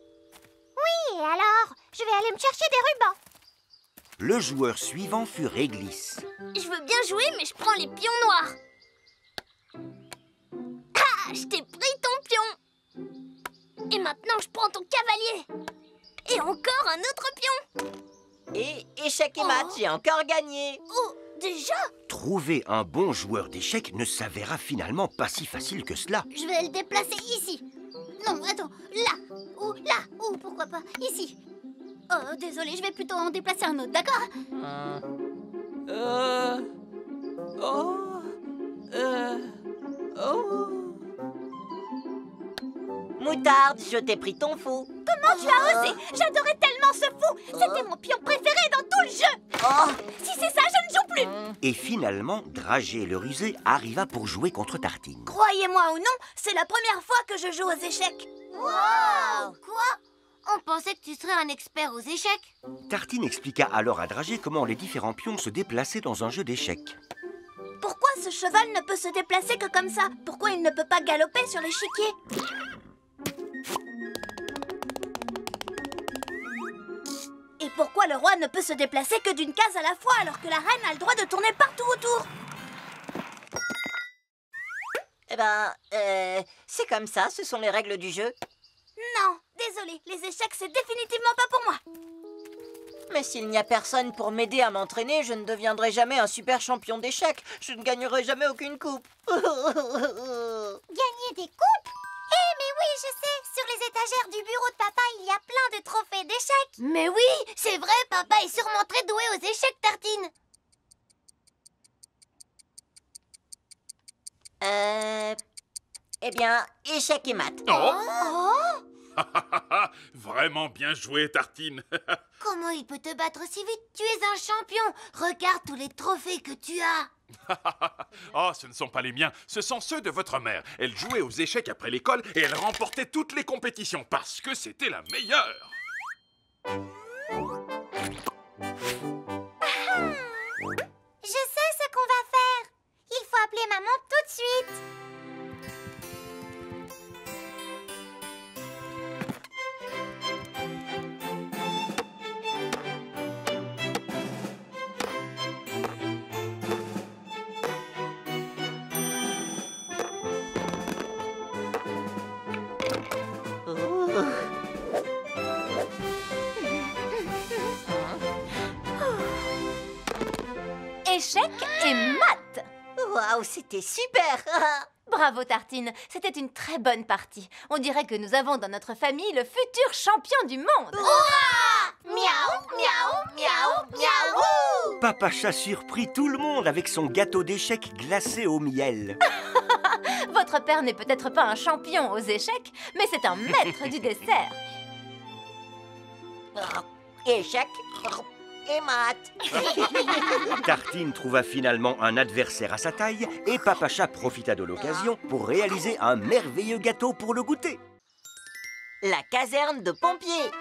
[SPEAKER 3] Oui, et alors? Je vais aller me chercher des rubans.
[SPEAKER 1] Le joueur suivant fut Réglisse.
[SPEAKER 3] Je veux bien jouer, mais je prends les pions noirs. Ah, je t'ai pris ton pion. Et maintenant, je prends ton cavalier. Et encore un autre pion.
[SPEAKER 5] Et échec et mat, j'ai encore gagné.
[SPEAKER 3] Oh, déjà?
[SPEAKER 1] Trouver un bon joueur d'échecs ne s'avéra finalement pas si facile que cela.
[SPEAKER 3] Je vais le déplacer ici. Non, attends, là. Ou pourquoi pas, ici. Oh, désolé, je vais plutôt en déplacer un autre, d'accord?
[SPEAKER 5] Moutarde, je t'ai pris ton fou.
[SPEAKER 3] Comment tu as osé? J'adorais tellement ce fou. C'était mon pion préféré dans tout le jeu. Si c'est ça, je ne joue plus.
[SPEAKER 1] Et finalement, Dragé le rusé arriva pour jouer contre Tartine.
[SPEAKER 3] Croyez-moi ou non, c'est la première fois que je joue aux échecs. Wow! Quoi? On pensait que tu serais un expert aux échecs.
[SPEAKER 1] Tartine expliqua alors à Dragé comment les différents pions se déplaçaient dans un jeu d'échecs.
[SPEAKER 3] Pourquoi ce cheval ne peut se déplacer que comme ça? Pourquoi il ne peut pas galoper sur l'échiquier? Et pourquoi le roi ne peut se déplacer que d'une case à la fois alors que la reine a le droit de tourner partout autour?
[SPEAKER 5] Eh ben, c'est comme ça, ce sont les règles du jeu.
[SPEAKER 3] Non, désolé, les échecs c'est définitivement pas pour moi.
[SPEAKER 5] Mais s'il n'y a personne pour m'aider à m'entraîner, je ne deviendrai jamais un super champion d'échecs. Je ne gagnerai jamais aucune coupe.
[SPEAKER 3] Gagner des coupes? mais oui, je sais. Sur les étagères du bureau de papa, il y a plein de trophées d'échecs.
[SPEAKER 2] Mais oui, c'est vrai, papa est sûrement très doué aux échecs, Tartine.
[SPEAKER 5] Eh bien, échec et maths.
[SPEAKER 4] Oh. Vraiment bien joué, Tartine.
[SPEAKER 3] Comment il peut te battre si vite? Tu es un champion. Regarde tous les trophées que tu as.
[SPEAKER 4] Oh, ce ne sont pas les miens, ce sont ceux de votre mère. Elle jouait aux échecs après l'école et elle remportait toutes les compétitions parce que c'était la meilleure.
[SPEAKER 3] Je sais ce qu'on va faire. Il faut appeler maman tout de suite.
[SPEAKER 2] Échecs et maths.
[SPEAKER 5] Waouh, c'était super.
[SPEAKER 2] Bravo, Tartine. C'était une très bonne partie. On dirait que nous avons dans notre famille le futur champion du monde.
[SPEAKER 3] Miaou, miaou, miaou, miaou.
[SPEAKER 1] Papa Chat surprit tout le monde avec son gâteau d'échecs glacé au miel.
[SPEAKER 2] Votre père n'est peut-être pas un champion aux échecs, mais c'est un maître du dessert.
[SPEAKER 5] Échec et maths.
[SPEAKER 1] Tartine trouva finalement un adversaire à sa taille et Papa Chat profita de l'occasion pour réaliser un merveilleux gâteau pour le goûter.
[SPEAKER 5] La caserne de pompiers.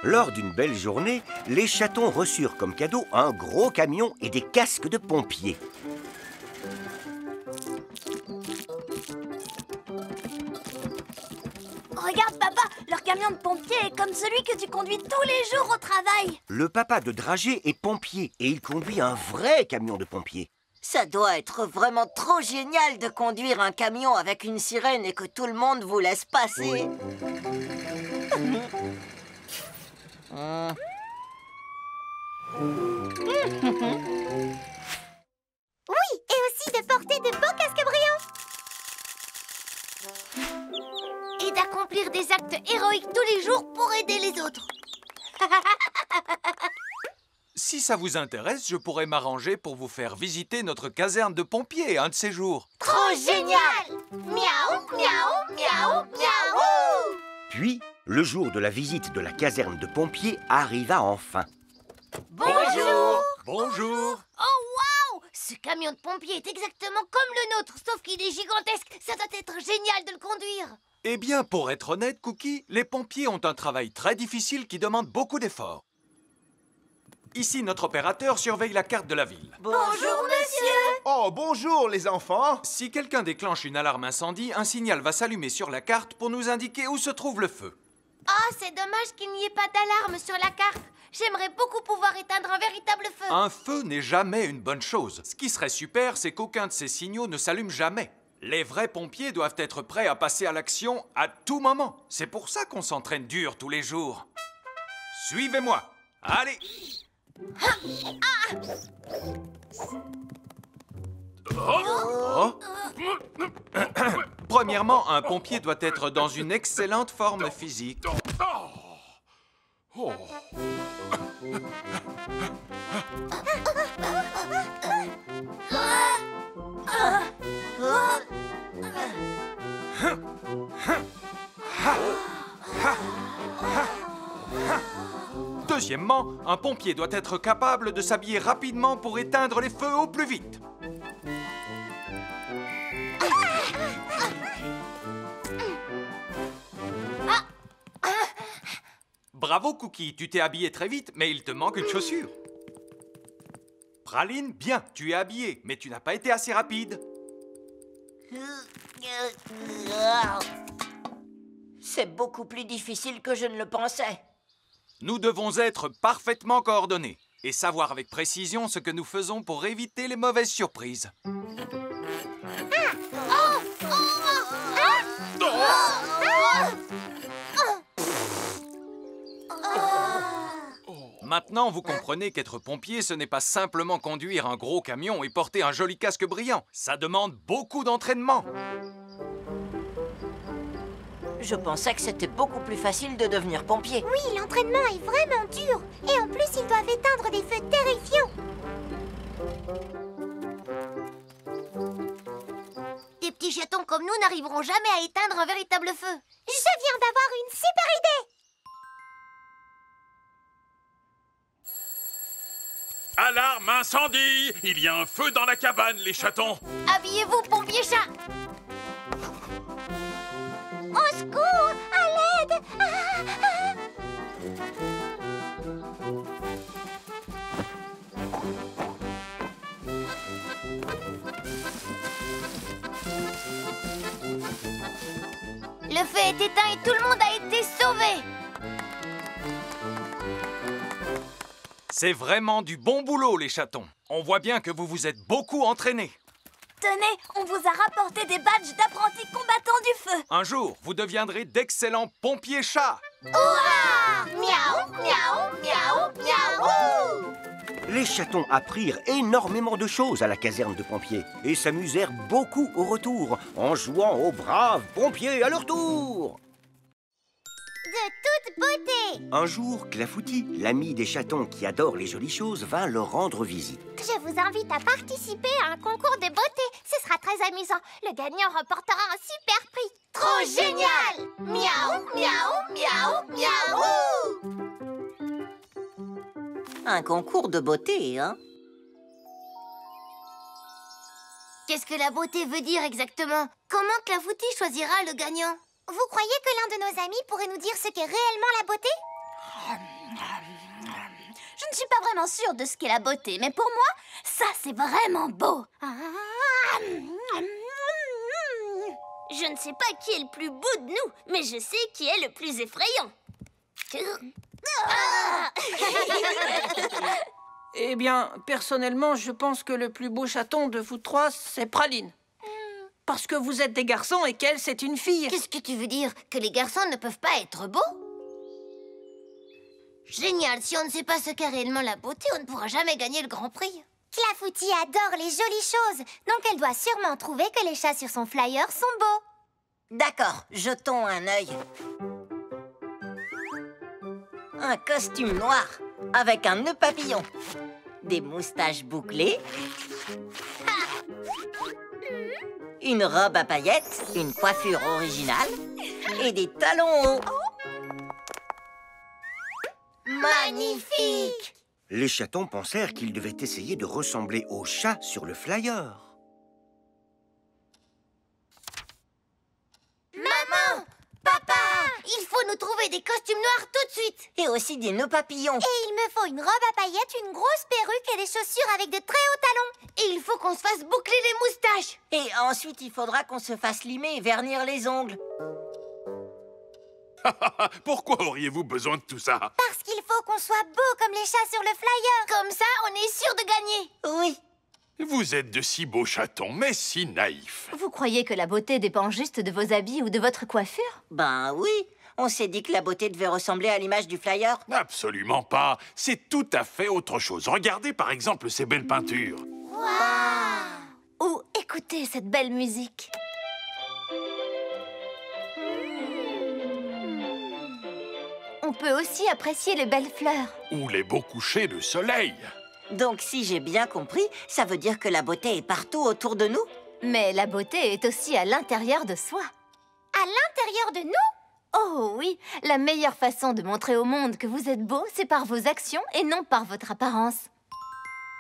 [SPEAKER 1] Lors d'une belle journée, les chatons reçurent comme cadeau un gros camion et des casques de pompiers.
[SPEAKER 2] Regarde, papa, leur camion de pompier est comme celui que tu conduis tous les jours au travail.
[SPEAKER 1] Le papa de Dragé est pompier et il conduit un vrai camion de pompier.
[SPEAKER 5] Ça doit être vraiment trop génial de conduire un camion avec une sirène et que tout le monde vous laisse passer.
[SPEAKER 3] Oui, et aussi de porter de beaux casques brillants. Et d'accomplir des actes héroïques tous les jours pour aider les autres.
[SPEAKER 10] Si ça vous intéresse, je pourrais m'arranger pour vous faire visiter notre caserne de pompiers un de ces jours.
[SPEAKER 3] Trop génial! Miaou, miaou, miaou, miaou!
[SPEAKER 1] Puis, le jour de la visite de la caserne de pompiers arriva enfin.
[SPEAKER 3] Bonjour!
[SPEAKER 10] Bonjour.
[SPEAKER 3] Oh, waouh! Ce camion de pompier est exactement comme le nôtre, sauf qu'il est gigantesque. Ça doit être génial de le conduire.
[SPEAKER 10] Eh bien, pour être honnête, Cookie, les pompiers ont un travail très difficile qui demande beaucoup d'efforts. Ici, notre opérateur surveille la carte de la ville.
[SPEAKER 3] Bonjour, monsieur!
[SPEAKER 6] Oh, bonjour les enfants.
[SPEAKER 10] Si quelqu'un déclenche une alarme incendie, un signal va s'allumer sur la carte pour nous indiquer où se trouve le feu.
[SPEAKER 3] Oh, c'est dommage qu'il n'y ait pas d'alarme sur la carte. J'aimerais beaucoup pouvoir éteindre un véritable feu.
[SPEAKER 10] Un feu n'est jamais une bonne chose. Ce qui serait super, c'est qu'aucun de ces signaux ne s'allume jamais. Les vrais pompiers doivent être prêts à passer à l'action à tout moment. C'est pour ça qu'on s'entraîne dur tous les jours. Suivez-moi. Allez. Oh. Premièrement, un pompier doit être dans une excellente forme physique.
[SPEAKER 4] Oh.
[SPEAKER 10] Deuxièmement, un pompier doit être capable de s'habiller rapidement pour éteindre les feux au plus vite. Bravo, Cookie, tu t'es habillé très vite, mais il te manque une chaussure. Praline, bien, tu es habillée, mais tu n'as pas été assez rapide.
[SPEAKER 5] C'est beaucoup plus difficile que je ne le pensais.
[SPEAKER 10] Nous devons être parfaitement coordonnés et savoir avec précision ce que nous faisons pour éviter les mauvaises surprises. Maintenant, vous comprenez qu'être pompier, ce n'est pas simplement conduire un gros camion et porter un joli casque brillant. Ça demande beaucoup d'entraînement.
[SPEAKER 5] Je pensais que c'était beaucoup plus facile de devenir pompier.
[SPEAKER 3] Oui, l'entraînement est vraiment dur. Et en plus, ils doivent éteindre des feux terrifiants. Des petits chatons comme nous n'arriveront jamais à éteindre un véritable feu. Je viens d'avoir une super idée.
[SPEAKER 4] Alarme incendie! Il y a un feu dans la cabane, les chatons!
[SPEAKER 2] Habillez-vous, pompier chat!
[SPEAKER 3] Au secours! À l'aide!
[SPEAKER 2] Le feu est éteint et tout le monde a été sauvé!
[SPEAKER 10] C'est vraiment du bon boulot, les chatons. On voit bien que vous vous êtes beaucoup entraînés.
[SPEAKER 2] Tenez, on vous a rapporté des badges d'apprentis combattants du feu!
[SPEAKER 10] Un jour, vous deviendrez d'excellents pompiers chats.
[SPEAKER 3] Hurrah! Miaou, miaou, miaou, miaou!
[SPEAKER 1] Les chatons apprirent énormément de choses à la caserne de pompiers et s'amusèrent beaucoup au retour en jouant aux braves pompiers à leur tour.
[SPEAKER 3] De toute beauté!
[SPEAKER 1] Un jour, Clafoutis, l'ami des chatons qui adore les jolies choses, vint leur rendre visite.
[SPEAKER 3] Je vous invite à participer à un concours de beauté. Ce sera très amusant. Le gagnant remportera un super prix. Trop génial! Miaou, miaou, miaou, miaou!
[SPEAKER 5] Un concours de beauté, hein?
[SPEAKER 2] Qu'est-ce que la beauté veut dire exactement? Comment Clafoutis choisira le gagnant?
[SPEAKER 3] Vous croyez que l'un de nos amis pourrait nous dire ce qu'est réellement la beauté?
[SPEAKER 2] Je ne suis pas vraiment sûre de ce qu'est la beauté, mais pour moi, ça c'est vraiment beau. Je ne sais pas qui est le plus beau de nous, mais je sais qui est le plus effrayant.
[SPEAKER 7] Eh bien, personnellement, je pense que le plus beau chaton de vous trois, c'est Praline. Parce que vous êtes des garçons et qu'elle, c'est une fille.
[SPEAKER 2] Qu'est-ce que tu veux dire? Que les garçons ne peuvent pas être beaux? Génial, si on ne sait pas ce qu'est réellement la beauté, on ne pourra jamais gagner le grand prix.
[SPEAKER 3] Clafoutis adore les jolies choses, donc elle doit sûrement trouver que les chats sur son flyer sont beaux.
[SPEAKER 5] D'accord, jetons un œil. Un costume noir avec un nœud papillon, des moustaches bouclées, une robe à paillettes, une coiffure originale et des talons hauts.
[SPEAKER 3] Magnifique!
[SPEAKER 1] Les chatons pensèrent qu'ils devaient essayer de ressembler aux chats sur le flyer.
[SPEAKER 2] Maman! Papa! Il faut nous trouver des costumes noirs tout de suite!
[SPEAKER 5] Et aussi des nœuds papillons.
[SPEAKER 3] Et il me faut une robe à paillettes, une grosse perruque et des chaussures avec de très hauts talons.
[SPEAKER 2] Et il faut qu'on se fasse boucler les moustaches!
[SPEAKER 5] Et ensuite, il faudra qu'on se fasse limer et vernir les ongles.
[SPEAKER 4] Pourquoi auriez-vous besoin de tout ça?
[SPEAKER 3] Parce qu'il faut qu'on soit beau comme les chats sur le flyer.
[SPEAKER 2] Comme ça, on est sûr de gagner!
[SPEAKER 5] Oui.
[SPEAKER 4] Vous êtes de si beaux chatons, mais si naïfs.
[SPEAKER 2] Vous croyez que la beauté dépend juste de vos habits ou de votre coiffure?
[SPEAKER 5] Ben oui, on s'est dit que la beauté devait ressembler à l'image du flyer.
[SPEAKER 4] Absolument pas. C'est tout à fait autre chose. Regardez par exemple ces belles peintures.
[SPEAKER 2] Ou écoutez cette belle musique. On peut aussi apprécier les belles fleurs.
[SPEAKER 4] Ou les beaux couchers de soleil.
[SPEAKER 5] Donc, si j'ai bien compris, ça veut dire que la beauté est partout autour de nous?
[SPEAKER 2] Mais la beauté est aussi à l'intérieur de soi.
[SPEAKER 3] À l'intérieur de nous?
[SPEAKER 2] Oh oui, la meilleure façon de montrer au monde que vous êtes beau, c'est par vos actions et non par votre apparence.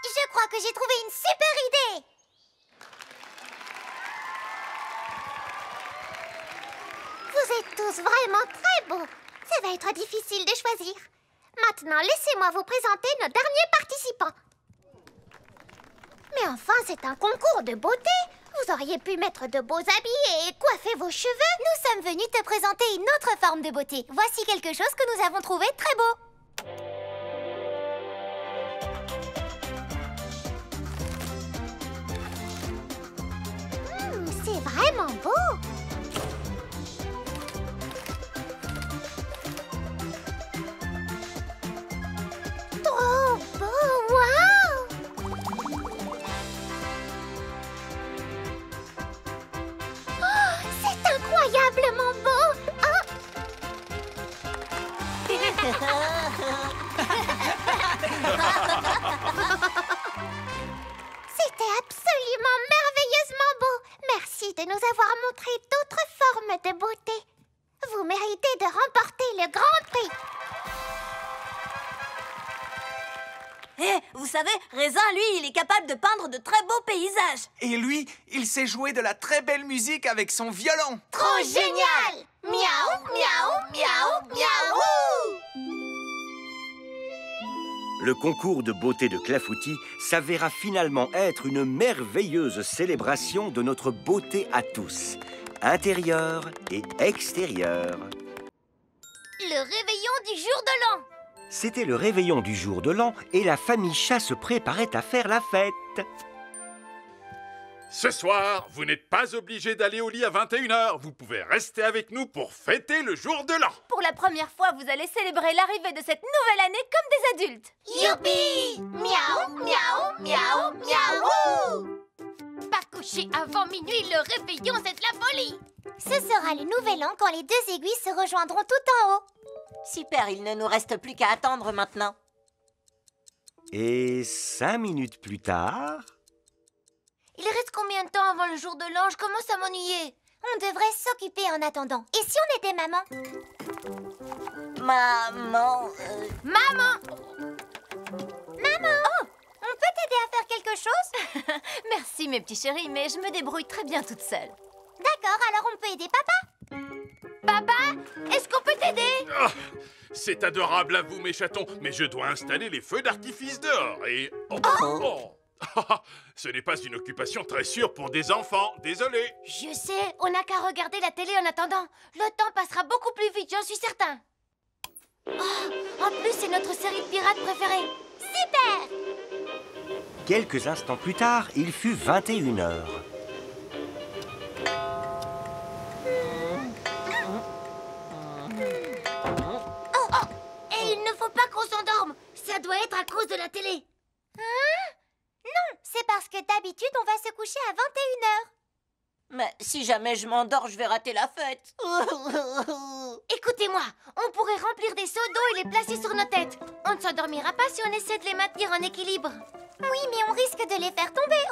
[SPEAKER 3] Je crois que j'ai trouvé une super idée. Vous êtes tous vraiment très beaux. Ça va être difficile de choisir. Maintenant, laissez-moi vous présenter nos derniers participants. Mais enfin, c'est un concours de beauté. Vous auriez pu mettre de beaux habits et coiffer vos cheveux.
[SPEAKER 2] Nous sommes venus te présenter une autre forme de beauté. Voici quelque chose que nous avons trouvé très beau.
[SPEAKER 3] C'est vraiment beau. Trop beau, waouh! Oh, c'est incroyablement beau! Oh, pouvoir montrer d'autres formes de beauté. Vous méritez de remporter le grand prix.
[SPEAKER 2] Vous savez, Raisin, lui, il est capable de peindre de très beaux paysages.
[SPEAKER 10] Et lui, il sait jouer de la très belle musique avec son violon.
[SPEAKER 3] Trop génial! Miaou, miaou, miaou, miaou!
[SPEAKER 1] Le concours de beauté de Clafoutis s'avéra finalement être une merveilleuse célébration de notre beauté à tous, intérieure et extérieure.
[SPEAKER 3] Le réveillon du jour de l'an.
[SPEAKER 1] C'était le réveillon du jour de l'an et la famille Chat se préparait à faire la fête.
[SPEAKER 4] Ce soir, vous n'êtes pas obligé d'aller au lit à 21h. Vous pouvez rester avec nous pour fêter le jour de l'an.
[SPEAKER 2] Pour la première fois, vous allez célébrer l'arrivée de cette nouvelle année comme des adultes.
[SPEAKER 3] Youpi! Miaou, miaou, miaou, miaou! Pas coucher avant minuit, le réveillon, c'est de la folie! Ce sera le nouvel an quand les deux aiguilles se rejoindront tout en haut.
[SPEAKER 5] Super, il ne nous reste plus qu'à attendre maintenant.
[SPEAKER 1] Et 5 minutes plus tard...
[SPEAKER 3] Il reste combien de temps avant le jour de l'an? Je commence à m'ennuyer. On devrait s'occuper en attendant. Et si on était maman?
[SPEAKER 5] Maman...
[SPEAKER 3] Maman! Maman! Oh! On peut t'aider à faire quelque chose?
[SPEAKER 2] Merci, mes petits chéris, mais je me débrouille très bien toute seule.
[SPEAKER 3] D'accord, alors on peut aider papa? Papa, est-ce qu'on peut t'aider?
[SPEAKER 4] Ah, c'est adorable à vous, mes chatons, mais je dois installer les feux d'artifice dehors et... Ce n'est pas une occupation très sûre pour des enfants, désolé.
[SPEAKER 3] Je sais, on n'a qu'à regarder la télé en attendant. Le temps passera beaucoup plus vite, j'en suis certain. Oh, en plus, c'est notre série de pirates préférée. Super!
[SPEAKER 1] Quelques instants plus tard, il fut 21h.
[SPEAKER 3] Et il ne faut pas qu'on s'endorme. Ça doit être à cause de la télé. Hein? Non, c'est parce que d'habitude, on va se coucher à 21h.
[SPEAKER 5] Mais si jamais je m'endors, je vais rater la fête.
[SPEAKER 3] Écoutez-moi, on pourrait remplir des seaux d'eau et les placer sur nos têtes. On ne s'endormira pas si on essaie de les maintenir en équilibre. Oui, mais on risque de les faire tomber.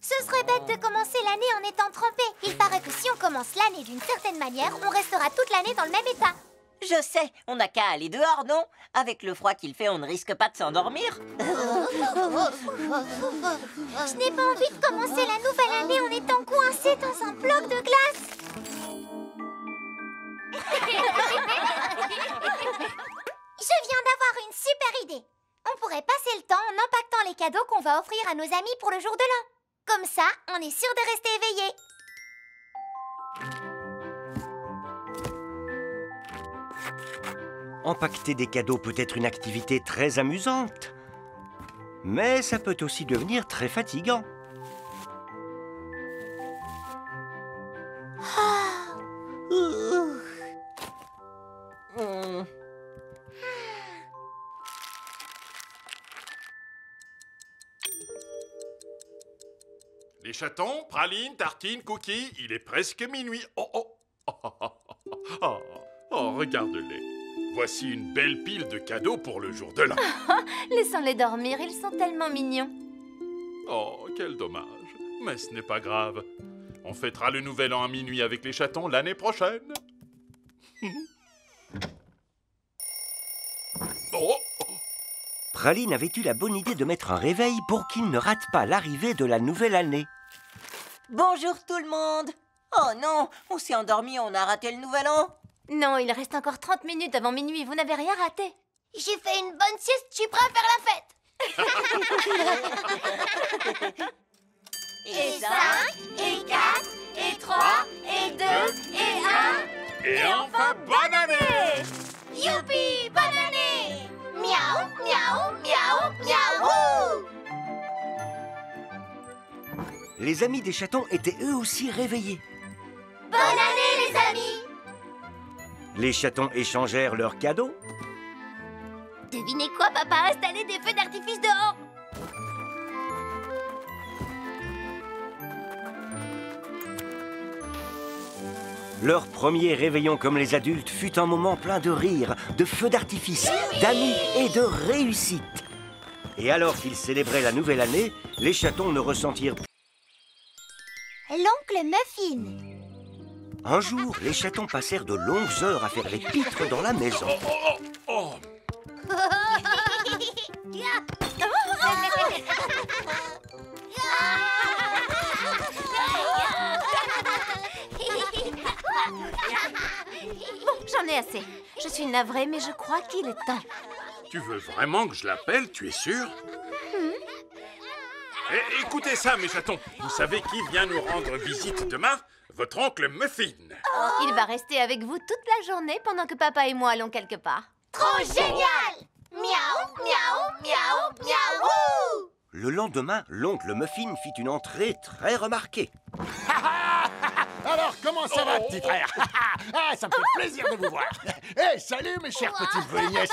[SPEAKER 3] Ce serait bête de commencer l'année en étant trempé. Il paraît que si on commence l'année d'une certaine manière, on restera toute l'année dans le même état.
[SPEAKER 5] Je sais, on n'a qu'à aller dehors, non? Avec le froid qu'il fait, on ne risque pas de s'endormir.
[SPEAKER 3] Je n'ai pas envie de commencer la nouvelle année en étant coincé dans un bloc de glace. Je viens d'avoir une super idée. On pourrait passer le temps en empaquetant les cadeaux qu'on va offrir à nos amis pour le jour de l'an. Comme ça, on est sûr de rester éveillé.
[SPEAKER 1] Empaqueter des cadeaux peut être une activité très amusante, mais ça peut aussi devenir très fatigant.
[SPEAKER 4] Les chatons, pralines, tartines, cookies, il est presque minuit. Oh, regarde-les. Voici une belle pile de cadeaux pour le jour de l'an.
[SPEAKER 2] Laissons-les dormir, ils sont tellement mignons.
[SPEAKER 4] Oh, quel dommage. Mais ce n'est pas grave. On fêtera le nouvel an à minuit avec les chatons l'année prochaine.
[SPEAKER 1] Praline avait eu la bonne idée de mettre un réveil pour qu'il ne rate pas l'arrivée de la nouvelle année.
[SPEAKER 5] Bonjour tout le monde. Oh non, on s'est endormi, on a raté le nouvel an.
[SPEAKER 2] Non, il reste encore 30 minutes avant minuit, vous n'avez rien raté.
[SPEAKER 3] J'ai fait une bonne sieste, je suis prêt à faire la fête. Et 5, et 4, et 3, et 2, et 1.
[SPEAKER 4] Et enfin, bonne année!
[SPEAKER 3] Youpi, bonne année! Miaou, miaou, miaou, miaou!
[SPEAKER 1] Les amis des chatons étaient eux aussi réveillés.
[SPEAKER 3] Bonne année, les amis!
[SPEAKER 1] Les chatons échangèrent leurs cadeaux.
[SPEAKER 3] Devinez quoi, papa a installé des feux d'artifice dehors.
[SPEAKER 1] Leur premier réveillon comme les adultes fut un moment plein de rire, de feux d'artifice, d'amis et de réussite. Et alors qu'ils célébraient la nouvelle année, les chatons ne ressentirent
[SPEAKER 3] L'oncle Muffin.
[SPEAKER 1] Un jour, les chatons passèrent de longues heures à faire les pitres dans la maison.
[SPEAKER 4] Oh,
[SPEAKER 2] Bon, j'en ai assez. Je suis navrée, mais je crois qu'il est temps.
[SPEAKER 4] tu veux vraiment que je l'appelle, tu es sûr? Écoutez ça, mes chatons. Vous savez qui vient nous rendre visite demain? Votre oncle Muffin.
[SPEAKER 2] Il va rester avec vous toute la journée pendant que papa et moi allons quelque part.
[SPEAKER 3] Trop génial! Miaou, miaou, miaou, miaou!
[SPEAKER 1] Le lendemain, l'oncle Muffin fit une entrée très remarquée.
[SPEAKER 11] Alors, comment ça va, petit frère? Ah, ça me fait plaisir de vous voir. Hey, salut, mes chers petits volignesses.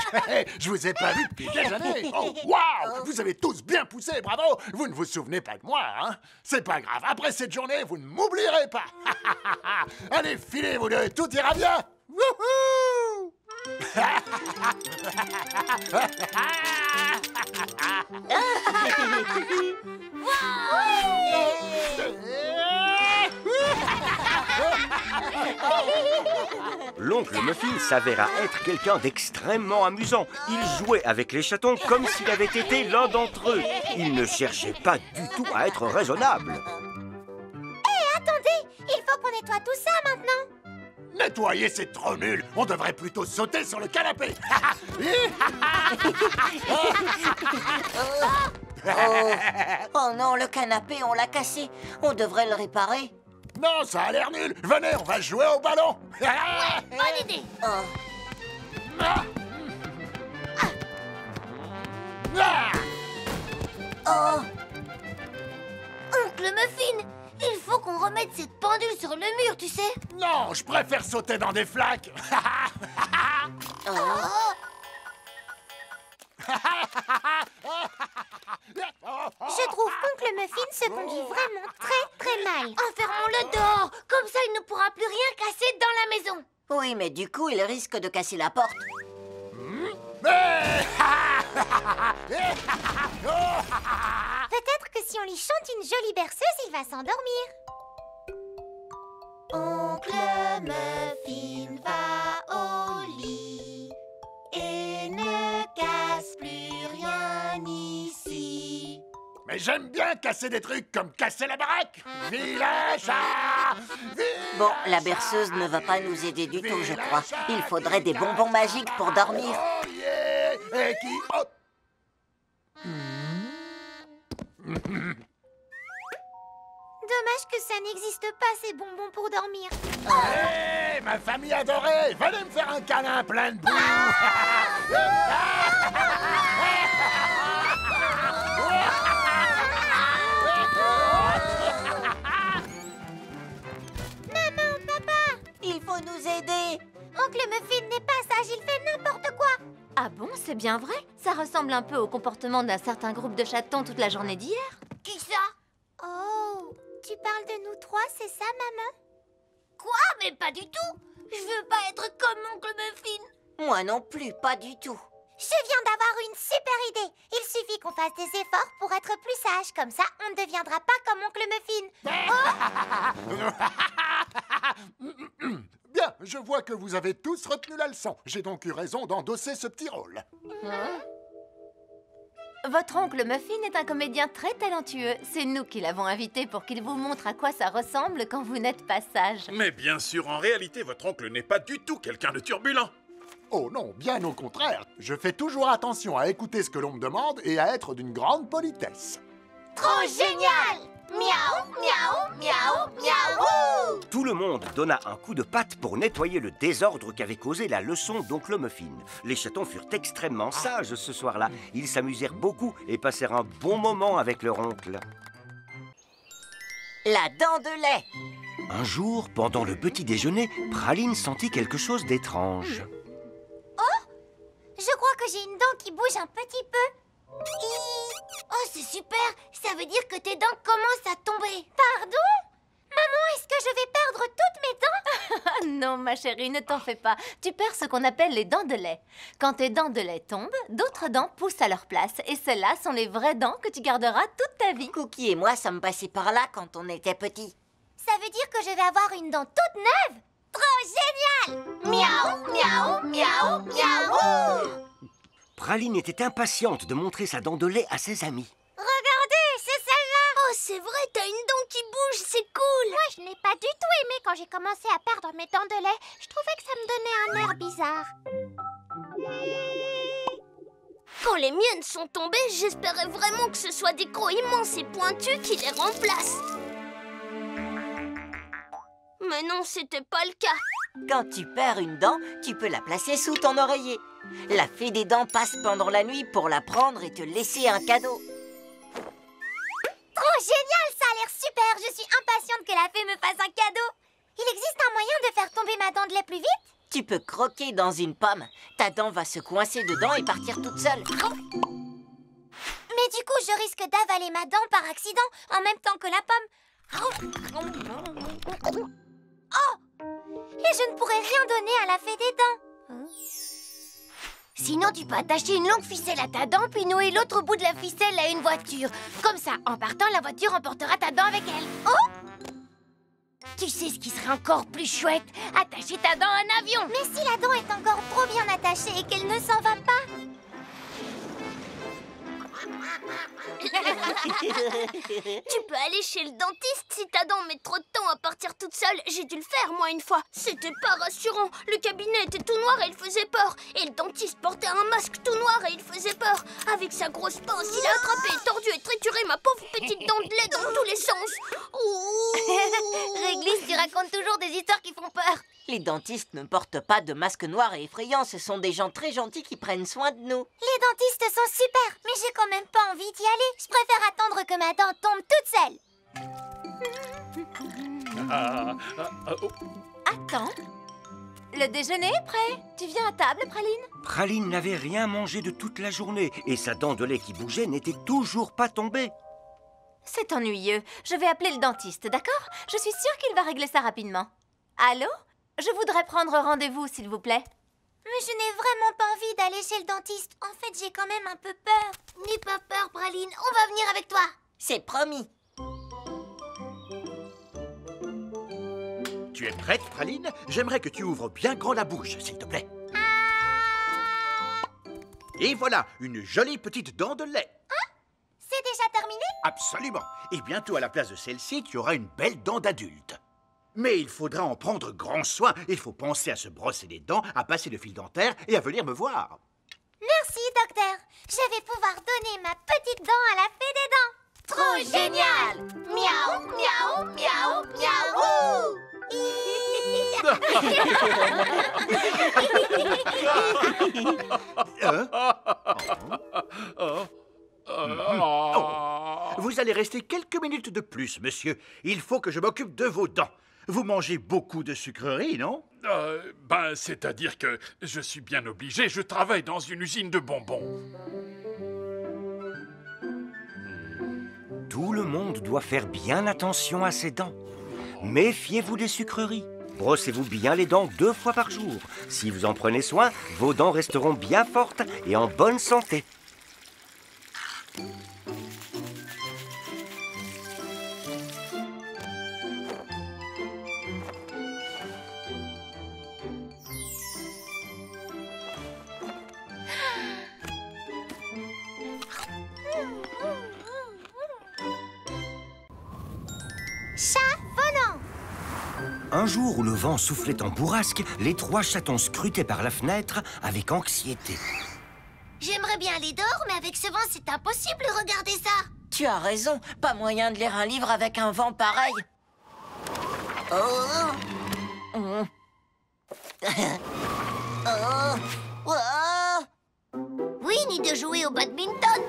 [SPEAKER 11] Je vous ai pas vu depuis des années. Oh, waouh! Vous avez tous bien poussé, bravo! Vous ne vous souvenez pas de moi, hein? C'est pas grave. Après cette journée, vous ne m'oublierez pas. Allez, filez, vous deux. Tout ira bien. Wouhou!
[SPEAKER 1] L'oncle Muffin s'avéra être quelqu'un d'extrêmement amusant. Il jouait avec les chatons comme s'il avait été l'un d'entre eux. Il ne cherchait pas du tout à être raisonnable.
[SPEAKER 3] Attendez, il faut qu'on nettoie tout ça maintenant.
[SPEAKER 11] Nettoyer, c'est trop nul. On devrait plutôt sauter sur le canapé.
[SPEAKER 5] Oh non, le canapé, on l'a cassé. On devrait le réparer.
[SPEAKER 11] Non, ça a l'air nul. Venez, on va jouer au ballon.
[SPEAKER 3] Bonne idée. Oncle Muffin, il faut qu'on remette cette pendule sur le mur, tu sais.
[SPEAKER 11] Non, je préfère sauter dans des flaques.
[SPEAKER 3] Je trouve qu'Oncle Muffin se conduit vraiment très mal. Enfermons-le dehors, comme ça il ne pourra plus rien casser dans la maison.
[SPEAKER 5] Oui, mais du coup, il risque de casser la porte.
[SPEAKER 3] Peut-être que si on lui chante une jolie berceuse, il va s'endormir. Oncle Muffin va au lit et ne casse plus rien ici.
[SPEAKER 11] Mais j'aime bien casser des trucs comme casser la baraque. Vilain chat!
[SPEAKER 5] Bon, la berceuse ne va pas nous aider du tout, je crois. Il faudrait des bonbons magiques pour dormir.
[SPEAKER 11] Oh yeah! Et qui... Oh.
[SPEAKER 3] Dommage que ça n'existe pas, ces bonbons pour dormir.
[SPEAKER 11] Hé, ma famille adorée! Venez me faire un câlin plein de boue!
[SPEAKER 3] Maman, papa!
[SPEAKER 5] Il faut nous aider.
[SPEAKER 3] Oncle Muffin n'est pas sage, il fait n'importe quoi.
[SPEAKER 2] Ah bon, c'est bien vrai? Ça ressemble un peu au comportement d'un certain groupe de chatons toute la journée d'hier.
[SPEAKER 3] Qui ça? Oh, tu parles de nous trois, c'est ça, maman? Quoi? Mais pas du tout! Je veux pas être comme Oncle Muffin.
[SPEAKER 5] Moi non plus, pas du tout.
[SPEAKER 3] Je viens d'avoir une super idée. Il suffit qu'on fasse des efforts pour être plus sage. Comme ça, on ne deviendra pas comme Oncle Muffin.
[SPEAKER 11] Bien, je vois que vous avez tous retenu la leçon. J'ai donc eu raison d'endosser ce petit rôle.
[SPEAKER 2] Votre oncle Muffin est un comédien très talentueux. C'est nous qui l'avons invité pour qu'il vous montre à quoi ça ressemble quand vous n'êtes pas sage.
[SPEAKER 4] Mais bien sûr, en réalité, votre oncle n'est pas du tout quelqu'un de turbulent.
[SPEAKER 11] Oh non, bien au contraire. Je fais toujours attention à écouter ce que l'on me demande et à être d'une grande politesse.
[SPEAKER 3] Trop génial! Miaou, miaou, miaou, miaou!
[SPEAKER 1] Tout le monde donna un coup de patte pour nettoyer le désordre qu'avait causé la leçon d'oncle Muffin. Les chatons furent extrêmement sages ce soir-là. Ils s'amusèrent beaucoup et passèrent un bon moment avec leur oncle.
[SPEAKER 5] La dent de lait.
[SPEAKER 1] Un jour, pendant le petit déjeuner, Praline sentit quelque chose d'étrange.
[SPEAKER 3] Je crois que j'ai une dent qui bouge un petit peu. Oh, c'est super! Ça veut dire que tes dents commencent à tomber. Pardon? Maman, est-ce que je vais perdre toutes mes dents?
[SPEAKER 2] Non, ma chérie, ne t'en fais pas. Tu perds ce qu'on appelle les dents de lait. Quand tes dents de lait tombent, d'autres dents poussent à leur place. Et celles-là sont les vraies dents que tu garderas toute ta vie.
[SPEAKER 5] Cookie et moi sommes passés par là quand on était petits.
[SPEAKER 3] Ça veut dire que je vais avoir une dent toute neuve. Trop génial! Miaou, miaou, miaou, miaou!
[SPEAKER 1] Praline était impatiente de montrer sa dent de lait à ses amis.
[SPEAKER 3] Regardez, c'est celle-là!
[SPEAKER 2] Oh, c'est vrai, t'as une dent qui bouge, c'est cool!
[SPEAKER 3] Moi, je n'ai pas du tout aimé quand j'ai commencé à perdre mes dents de lait. Je trouvais que ça me donnait un air bizarre.
[SPEAKER 2] Quand les miennes sont tombées, j'espérais vraiment que ce soit des crocs immenses et pointus qui les remplacent. Mais non, c'était pas le cas.
[SPEAKER 5] Quand tu perds une dent, tu peux la placer sous ton oreiller. La fée des dents passe pendant la nuit pour la prendre et te laisser un cadeau.
[SPEAKER 3] Trop génial, ça a l'air super. Je suis impatiente que la fée me fasse un cadeau. Il existe un moyen de faire tomber ma dent de lait plus vite?
[SPEAKER 5] Tu peux croquer dans une pomme. Ta dent va se coincer dedans et partir toute seule.
[SPEAKER 3] Mais du coup, je risque d'avaler ma dent par accident en même temps que la pomme. Oh! Et je ne pourrai rien donner à la fée des dents. Sinon, tu peux attacher une longue ficelle à ta dent, puis nouer l'autre bout de la ficelle à une voiture. Comme ça, en partant, la voiture emportera ta dent avec elle. Oh! Tu sais ce qui serait encore plus chouette? Attacher ta dent à un avion. Mais si la dent est encore trop bien attachée et qu'elle ne s'en va pas?
[SPEAKER 2] Tu peux aller chez le dentiste si ta dent met trop de temps à partir toute seule. J'ai dû le faire, moi, une fois. C'était pas rassurant. Le cabinet était tout noir et il faisait peur. Et le dentiste portait un masque tout noir et il faisait peur. Avec sa grosse pince, il a attrapé, tordu et trituré ma pauvre petite dent de lait dans tous les sens.
[SPEAKER 3] Réglisse, tu racontes toujours des histoires qui font peur.
[SPEAKER 5] Les dentistes ne portent pas de masque noir et effrayant. Ce sont des gens très gentils qui prennent soin de nous.
[SPEAKER 3] Les dentistes sont super, mais j'ai quand même pas envie d'y aller. Je préfère attendre que ma dent tombe toute seule.
[SPEAKER 2] Attends. Le déjeuner est prêt. Tu viens à table, Praline?
[SPEAKER 1] Praline n'avait rien mangé de toute la journée et sa dent de lait qui bougeait n'était toujours pas tombée.
[SPEAKER 2] C'est ennuyeux. Je vais appeler le dentiste, d'accord? Je suis sûre qu'il va régler ça rapidement. Allô? Je voudrais prendre rendez-vous, s'il vous plaît.
[SPEAKER 3] Mais je n'ai vraiment pas envie d'aller chez le dentiste. En fait, j'ai quand même un peu peur. N'aie pas peur, Praline. On va venir avec toi.
[SPEAKER 5] C'est promis.
[SPEAKER 11] Tu es prête, Praline? J'aimerais que tu ouvres bien grand la bouche, s'il te plaît. Et voilà, une jolie petite dent de lait.
[SPEAKER 3] Hein? C'est déjà terminé?
[SPEAKER 11] Absolument. Et bientôt, à la place de celle-ci, tu auras une belle dent d'adulte. Mais il faudra en prendre grand soin. Il faut penser à se brosser les dents, à passer le fil dentaire et à venir me voir.
[SPEAKER 3] Merci, docteur. Je vais pouvoir donner ma petite dent à la fée des dents. Trop génial! Miaou, miaou, miaou, miaou!
[SPEAKER 11] Vous allez rester quelques minutes de plus, monsieur. Il faut que je m'occupe de vos dents. Vous mangez beaucoup de sucreries, non?
[SPEAKER 4] C'est-à-dire que je suis bien obligé. Je travaille dans une usine de bonbons.
[SPEAKER 1] Tout le monde doit faire bien attention à ses dents. Méfiez-vous des sucreries. Brossez-vous bien les dents 2 fois par jour. Si vous en prenez soin, vos dents resteront bien fortes et en bonne santé.
[SPEAKER 3] Chat volant.
[SPEAKER 1] Un jour où le vent soufflait en bourrasque, les 3 chatons scrutaient par la fenêtre avec anxiété.
[SPEAKER 3] J'aimerais bien aller dehors, mais avec ce vent, c'est impossible de regarder ça.
[SPEAKER 5] Tu as raison. Pas moyen de lire un livre avec un vent pareil.
[SPEAKER 3] Oui, ni de jouer au badminton.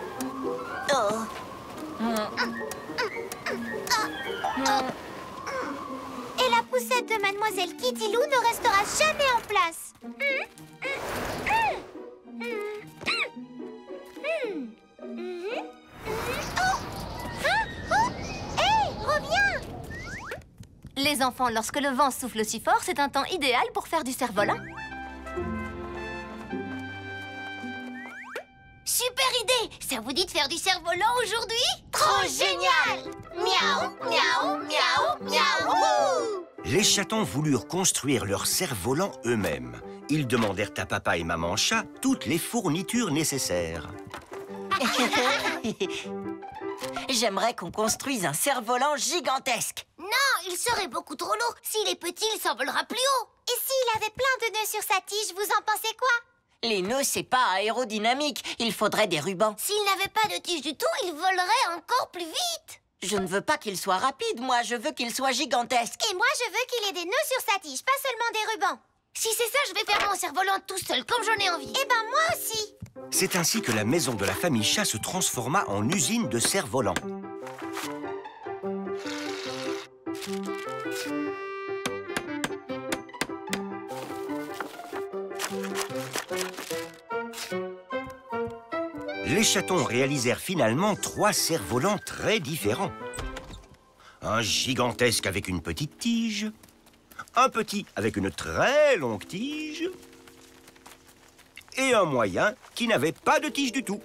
[SPEAKER 3] Et la poussette de Mademoiselle Kitty Lou ne restera jamais en place. Hé, reviens!
[SPEAKER 2] Les enfants, lorsque le vent souffle si fort, c'est un temps idéal pour faire du cerf-volant.
[SPEAKER 3] Super idée! Ça vous dit de faire du cerf-volant aujourd'hui? Trop génial! Miaou, miaou, miaou, miaou!
[SPEAKER 1] Les chatons voulurent construire leur cerf-volant eux-mêmes. Ils demandèrent à papa et maman chat toutes les fournitures nécessaires.
[SPEAKER 5] J'aimerais qu'on construise un cerf-volant gigantesque.
[SPEAKER 3] Non, il serait beaucoup trop lourd. S'il est petit, il s'envolera plus haut. Et s'il avait plein de nœuds sur sa tige, vous en pensez quoi?
[SPEAKER 5] Les nœuds, c'est pas aérodynamique. Il faudrait des rubans.
[SPEAKER 3] S'il n'avait pas de tige du tout, il volerait encore plus vite.
[SPEAKER 5] Je ne veux pas qu'il soit rapide, moi. Je veux qu'il soit gigantesque.
[SPEAKER 3] Et moi, je veux qu'il ait des nœuds sur sa tige, pas seulement des rubans. Si c'est ça, je vais faire mon cerf-volant tout seul, comme j'en ai envie. Eh ben, moi aussi.
[SPEAKER 1] C'est ainsi que la maison de la famille chat se transforma en usine de cerfs-volants. Les chatons réalisèrent finalement 3 cerfs-volants très différents. Un gigantesque avec une petite tige, un petit avec une très longue tige et un moyen qui n'avait pas de tige du tout.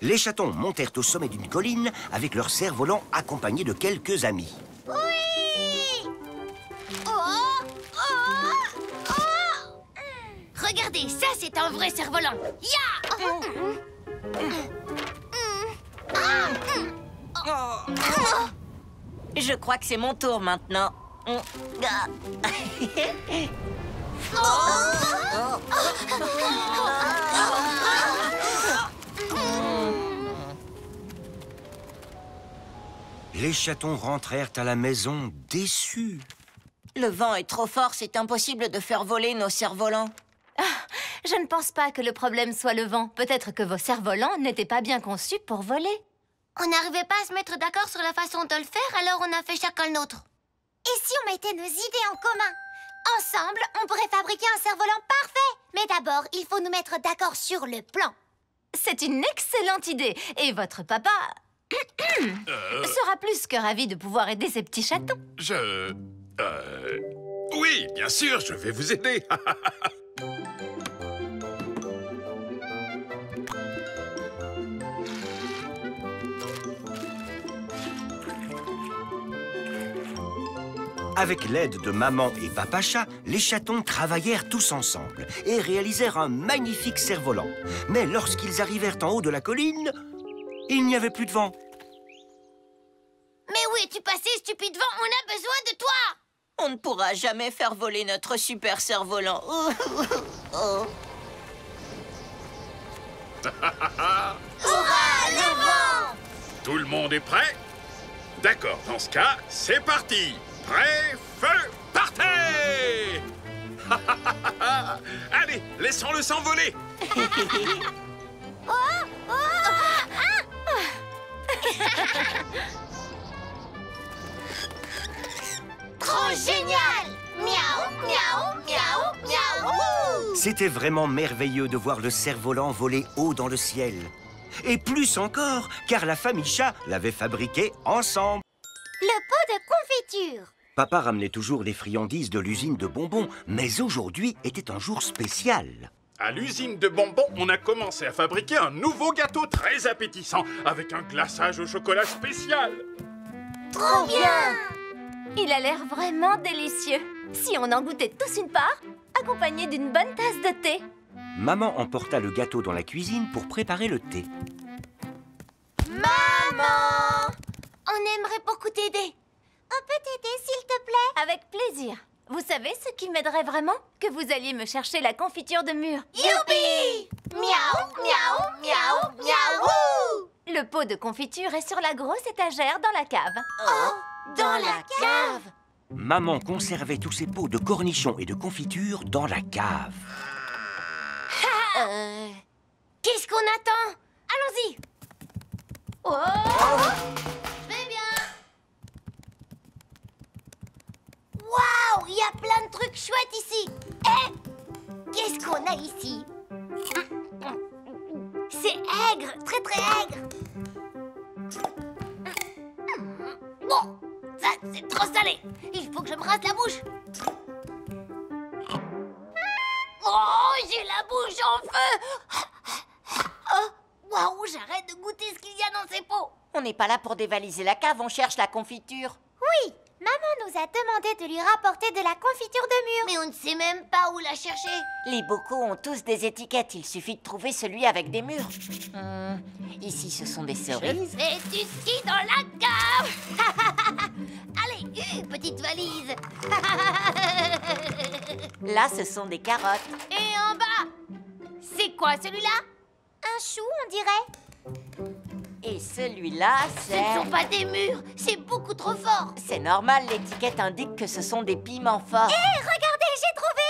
[SPEAKER 1] Les chatons montèrent au sommet d'une colline avec leur cerf-volant accompagnés de quelques amis.
[SPEAKER 3] Oui! Regardez, ça c'est un vrai cerf-volant.
[SPEAKER 5] Je crois que c'est mon tour maintenant.
[SPEAKER 1] Les chatons rentrèrent à la maison déçus.
[SPEAKER 5] Le vent est trop fort, c'est impossible de faire voler nos cerfs-volants.
[SPEAKER 2] Je ne pense pas que le problème soit le vent. Peut-être que vos cerfs-volants n'étaient pas bien conçus pour voler.
[SPEAKER 3] On n'arrivait pas à se mettre d'accord sur la façon de le faire, alors on a fait chacun le nôtre. Et si on mettait nos idées en commun? Ensemble, on pourrait fabriquer un cerf-volant parfait. Mais d'abord, il faut nous mettre d'accord sur le plan.
[SPEAKER 2] C'est une excellente idée. Et votre papa sera plus que ravi de pouvoir aider ces petits chatons.
[SPEAKER 4] Oui, bien sûr, je vais vous aider.
[SPEAKER 1] Avec l'aide de maman et papa chat, les chatons travaillèrent tous ensemble et réalisèrent un magnifique cerf-volant. Mais lorsqu'ils arrivèrent en haut de la colline, il n'y avait plus de vent.
[SPEAKER 3] Mais où es-tu passé, stupide vent? On a besoin de toi!
[SPEAKER 5] On ne pourra jamais faire voler notre super cerf-volant.
[SPEAKER 3] Hurrah, le vent!
[SPEAKER 4] Tout le monde est prêt? D'accord, dans ce cas, c'est parti. Prêt, feu, partez! Allez, laissons-le s'envoler.
[SPEAKER 3] Trop génial! Miaou, miaou, miaou, miaou!
[SPEAKER 1] C'était vraiment merveilleux de voir le cerf-volant voler haut dans le ciel. Et plus encore, car la famille chat l'avait fabriqué ensemble.
[SPEAKER 3] Le pot de confiture.
[SPEAKER 1] Papa ramenait toujours les friandises de l'usine de bonbons, mais aujourd'hui était un jour spécial.
[SPEAKER 4] À l'usine de bonbons, on a commencé à fabriquer un nouveau gâteau très appétissant, avec un glaçage au chocolat spécial.
[SPEAKER 3] Trop bien!
[SPEAKER 2] Il a l'air vraiment délicieux. Si on en goûtait tous une part, accompagné d'une bonne tasse de thé.
[SPEAKER 1] Maman emporta le gâteau dans la cuisine pour préparer le thé.
[SPEAKER 3] Maman! On aimerait beaucoup t'aider. On peut t'aider, s'il te plaît?
[SPEAKER 2] Avec plaisir. Vous savez ce qui m'aiderait vraiment? Que vous alliez me chercher la confiture de mûre.
[SPEAKER 3] Youpi! Miaou, miaou, miaou, miaou!
[SPEAKER 2] Le pot de confiture est sur la grosse étagère dans la cave.
[SPEAKER 3] Oh, dans la cave!
[SPEAKER 1] Maman conservait tous ses pots de cornichons et de confiture dans la cave.
[SPEAKER 3] Qu'est-ce qu'on attend? Allons-y!
[SPEAKER 2] Oh!
[SPEAKER 3] Je vais bien! Waouh! Il y a plein de trucs chouettes ici! Eh! Qu'est-ce qu'on a ici? C'est aigre! Très très aigre! Bon! Ça, c'est trop salé! Il faut que je me rase la bouche! Oh! J'ai la bouche en feu! Oh! Waouh! J'arrête de goûter ce qu'il y a dans ces pots!
[SPEAKER 5] On n'est pas là pour dévaliser la cave, on cherche la confiture.
[SPEAKER 3] Oui! Maman nous a demandé de lui rapporter de la confiture de mûre. Mais on ne sait même pas où la chercher.
[SPEAKER 5] Les bocaux ont tous des étiquettes. Il suffit de trouver celui avec des mûres. Ici, ce sont des cerises.
[SPEAKER 3] Et du ski dans la cave. Allez, petite valise.
[SPEAKER 5] Là, ce sont des carottes.
[SPEAKER 3] Et en bas, c'est quoi celui-là? Un chou, on dirait.
[SPEAKER 5] Et celui-là,
[SPEAKER 3] Ce ne sont pas des mûres, c'est beaucoup trop fort.
[SPEAKER 5] C'est normal, l'étiquette indique que ce sont des piments forts.
[SPEAKER 3] Hé, regardez, j'ai trouvé.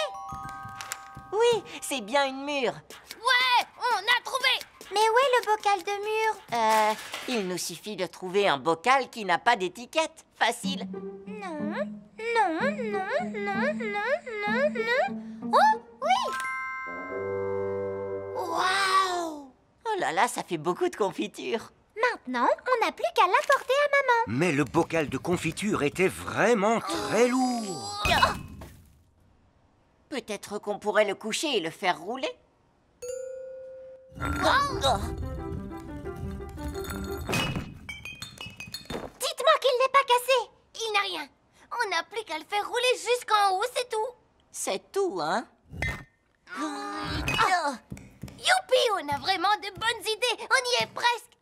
[SPEAKER 5] Oui, c'est bien une mûre.
[SPEAKER 3] Ouais, on a trouvé. Mais où est le bocal de mûre?
[SPEAKER 5] Il nous suffit de trouver un bocal qui n'a pas d'étiquette. Facile.
[SPEAKER 3] Non. Oh, oui. Waouh.
[SPEAKER 5] Oh là là, ça fait beaucoup de confiture.
[SPEAKER 3] Maintenant, on n'a plus qu'à l'apporter à maman.
[SPEAKER 1] Mais le bocal de confiture était vraiment très lourd.
[SPEAKER 5] Peut-être qu'on pourrait le coucher et le faire rouler.
[SPEAKER 3] Dites-moi qu'il n'est pas cassé. Il n'a rien. On n'a plus qu'à le faire rouler jusqu'en haut, c'est tout.
[SPEAKER 5] C'est tout, hein?
[SPEAKER 3] Youpi, on a vraiment de bonnes idées. On y est presque.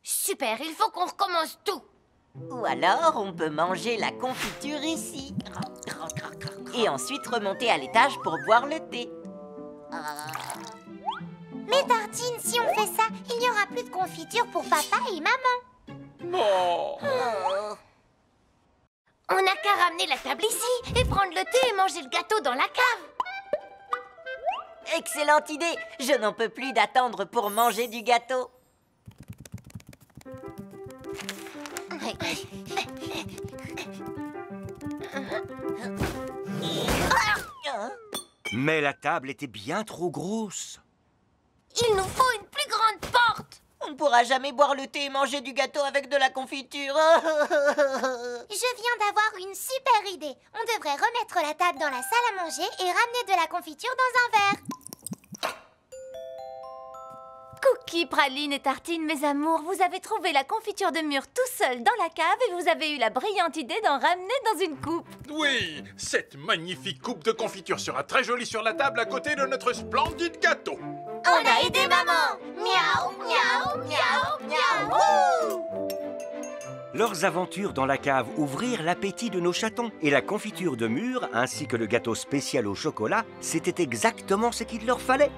[SPEAKER 3] Super, il faut qu'on recommence tout.
[SPEAKER 5] Ou alors, on peut manger la confiture ici. Et ensuite remonter à l'étage pour boire le thé.
[SPEAKER 3] Mais Tartine, si on fait ça, il n'y aura plus de confiture pour papa et maman.
[SPEAKER 4] Non.
[SPEAKER 3] On n'a qu'à ramener la table ici et prendre le thé et manger le gâteau dans la cave.
[SPEAKER 5] Excellente idée! Je n'en peux plus d'attendre pour manger du gâteau.
[SPEAKER 1] Mais la table était bien trop grosse.
[SPEAKER 3] Il nous faut une plus grande porte.
[SPEAKER 5] On ne pourra jamais boire le thé et manger du gâteau avec de la confiture.
[SPEAKER 3] Je viens d'avoir une super idée. On devrait remettre la table dans la salle à manger et ramener de la confiture dans un verre.
[SPEAKER 2] Cookie, Praline et Tartine, mes amours, vous avez trouvé la confiture de mûre tout seul dans la cave et vous avez eu la brillante idée d'en ramener dans une coupe.
[SPEAKER 4] Oui, cette magnifique coupe de confiture sera très jolie sur la table à côté de notre splendide gâteau.
[SPEAKER 3] On a aidé maman. Miaou, miaou, miaou, miaou.
[SPEAKER 1] Leurs aventures dans la cave ouvrirent l'appétit de nos chatons. Et la confiture de mûre, ainsi que le gâteau spécial au chocolat, c'était exactement ce qu'il leur fallait.